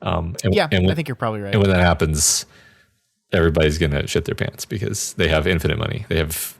I think you're probably right. And when that happens, everybody's going to shit their pants because they have infinite money. They have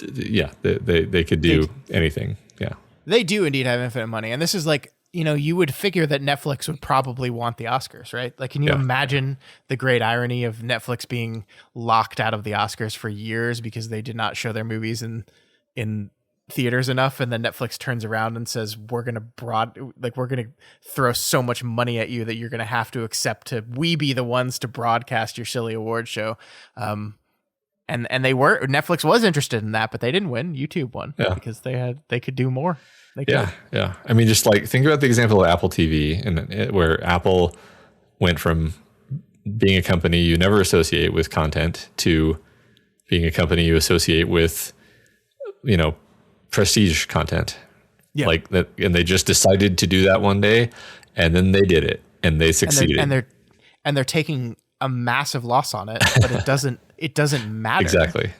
yeah, they could do anything. Yeah. They do indeed have infinite money. And this is like, you would figure that Netflix would probably want the Oscars, right? Like, can you imagine the great irony of Netflix being locked out of the Oscars for years because they did not show their movies in theaters enough, and then Netflix turns around and says, we're going to throw so much money at you that you're going to have to accept we be the ones to broadcast your silly award show. And Netflix was interested in that, but they didn't win. YouTube won because they could do more. Yeah. I mean, just like think about the example of Apple TV, and where Apple went from being a company you never associate with content to being a company you associate with, prestige content. Yeah. Like that, and they just decided to do that one day, and then they did it, and they succeeded. And they're taking a massive loss on it, but it doesn't matter. Exactly.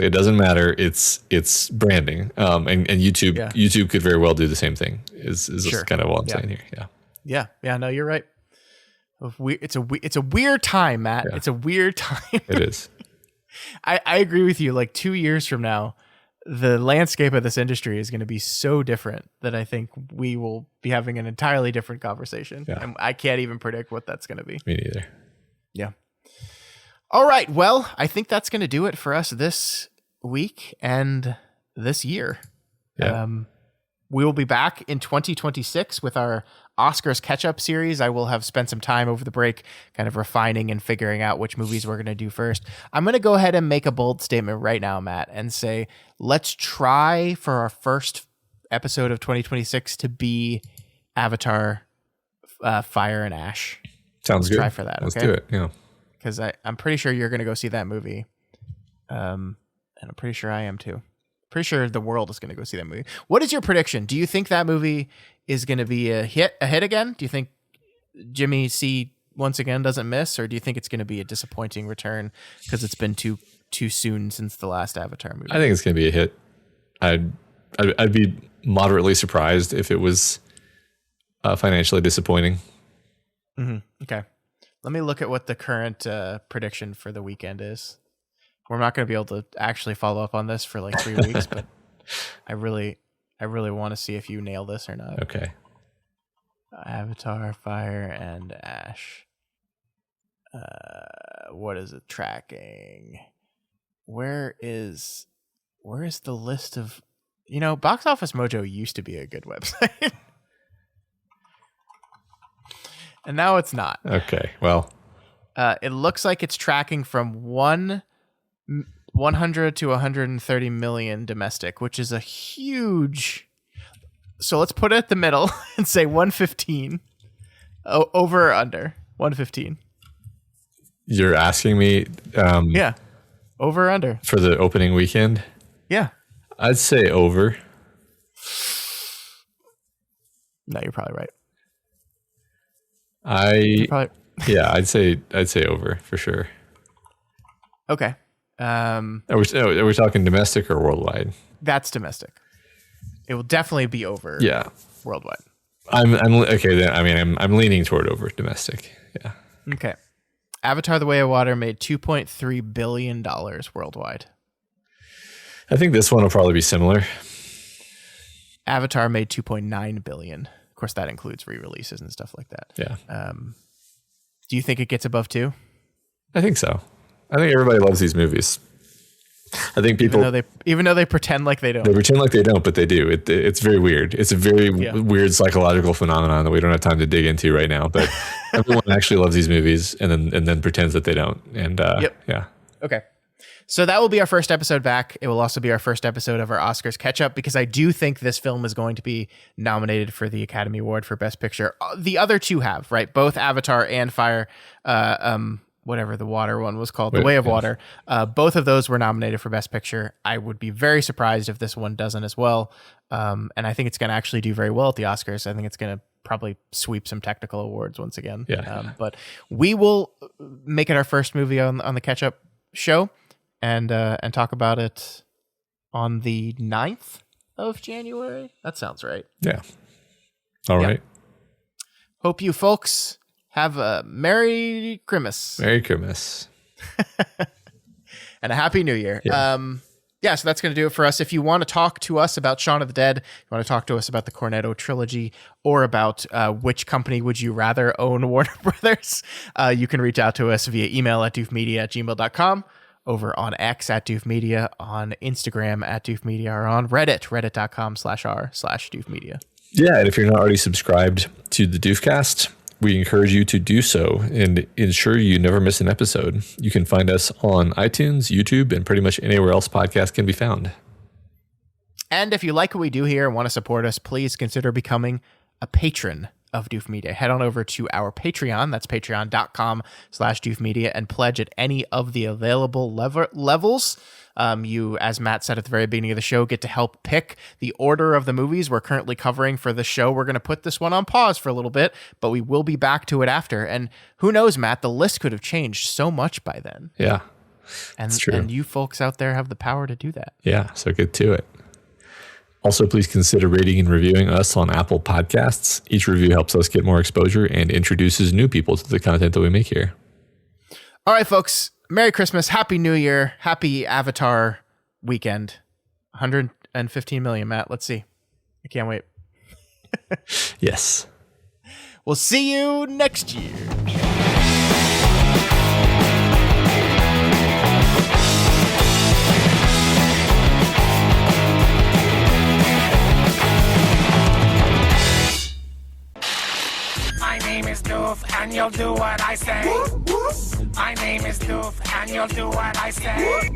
It doesn't matter. It's branding. And YouTube could very well do the same thing. Is kind of what I'm saying here. Yeah. Yeah. No, you're right. It's a weird time, Matt. Yeah. It's a weird time. It is. I agree with you. Like 2 years from now, the landscape of this industry is going to be so different that I think we will be having an entirely different conversation. Yeah. And I can't even predict what that's going to be. Me neither. Yeah. All right. Well, I think that's going to do it for us this week and this year. Yeah. We will be back in 2026 with our Oscars catch-up series. I will have spent some time over the break kind of refining and figuring out which movies we're going to do first. I'm going to go ahead and make a bold statement right now, Matt, and say, let's try for our first episode of 2026 to be Avatar, Fire and Ash. Sounds good. Try for that. Let's do it. Yeah. Because I'm pretty sure you're going to go see that movie. And I'm pretty sure I am too. Pretty sure the world is going to go see that movie. What is your prediction? Do you think that movie is going to be a hit again? Do you think Jimmy C once again doesn't miss? Or do you think it's going to be a disappointing return because it's been too soon since the last Avatar movie? I think it's going to be a hit. I'd be moderately surprised if it was financially disappointing. Mm-hmm. Okay. Let me look at what the current prediction for the weekend is. We're not going to be able to actually follow up on this for like 3 weeks, but I really want to see if you nail this or not. Okay. Avatar, Fire, and Ash. What is it tracking? Where is the list of... Box Office Mojo used to be a good website. And now it's not. Okay, well. It looks like it's tracking from 100 to 130 million domestic, which is a huge... So let's put it at the middle and say 115. Over or under? 115. You're asking me... yeah. Over or under? For the opening weekend? Yeah. I'd say over. No, you're probably right. I'd say over for sure. Okay. Are we talking domestic or worldwide? That's domestic. It will definitely be over. Yeah, worldwide. I'm okay. Then I'm leaning toward over domestic. Yeah. Okay. Avatar: The Way of Water made $2.3 billion worldwide. I think this one will probably be similar. Avatar made $2.9 billion. Of course, that includes re-releases and stuff like that. Yeah. Do you think it gets above 2? I think so. I think everybody loves these movies. I think people, even though they pretend like they don't. They pretend like they don't, but they do. It's very weird. It's a very weird psychological phenomenon that we don't have time to dig into right now. But everyone actually loves these movies, and then pretends that they don't. And yeah. Okay. So that will be our first episode back. It will also be our first episode of our Oscars catch-up, because I do think this film is going to be nominated for the Academy Award for Best Picture. The other two have, right? Both Avatar and Fire, whatever the water one was called, The Way of Water. Both of those were nominated for Best Picture. I would be very surprised if this one doesn't as well. And I think it's going to actually do very well at the Oscars. I think it's going to probably sweep some technical awards once again. But we will make it our first movie on the catch-up show. And talk about it on the 9th of January. That sounds right. Yeah. All right. Hope you folks have a Merry Christmas. Merry Christmas. And a Happy New Year. Yeah. Yeah, so that's going to do it for us. If you want to talk to us about Shaun of the Dead, you want to talk to us about the Cornetto trilogy, or about which company would you rather own Warner Brothers, you can reach out to us via email at doofmedia@gmail.com, over on X at doofmedia, on Instagram at doofmedia, or on Reddit, reddit.com/r/doofmedia. Yeah, and if you're not already subscribed to the Doofcast, we encourage you to do so and ensure you never miss an episode. You can find us on iTunes, YouTube, and pretty much anywhere else podcasts can be found. And if you like what we do here and want to support us, please consider becoming a patron of Doof Media. Head on over to our Patreon. That's patreon.com/Doof Media, and pledge at any of the available levels. You, as Matt said at the very beginning of the show, get to help pick the order of the movies we're currently covering for the show. We're going to put this one on pause for a little bit, but we will be back to it after. And who knows, Matt, the list could have changed so much by then. Yeah, that's true. And you folks out there have the power to do that. Yeah, so get to it. Also, please consider rating and reviewing us on Apple Podcasts. Each review helps us get more exposure and introduces new people to the content that we make here. All right, folks. Merry Christmas, Happy New Year, Happy Avatar weekend. 115 million, Matt. Let's see. I can't wait. Yes. We'll see you next year. My name is Doof, and you'll do what I say. My name is Doof, and you'll do what I say.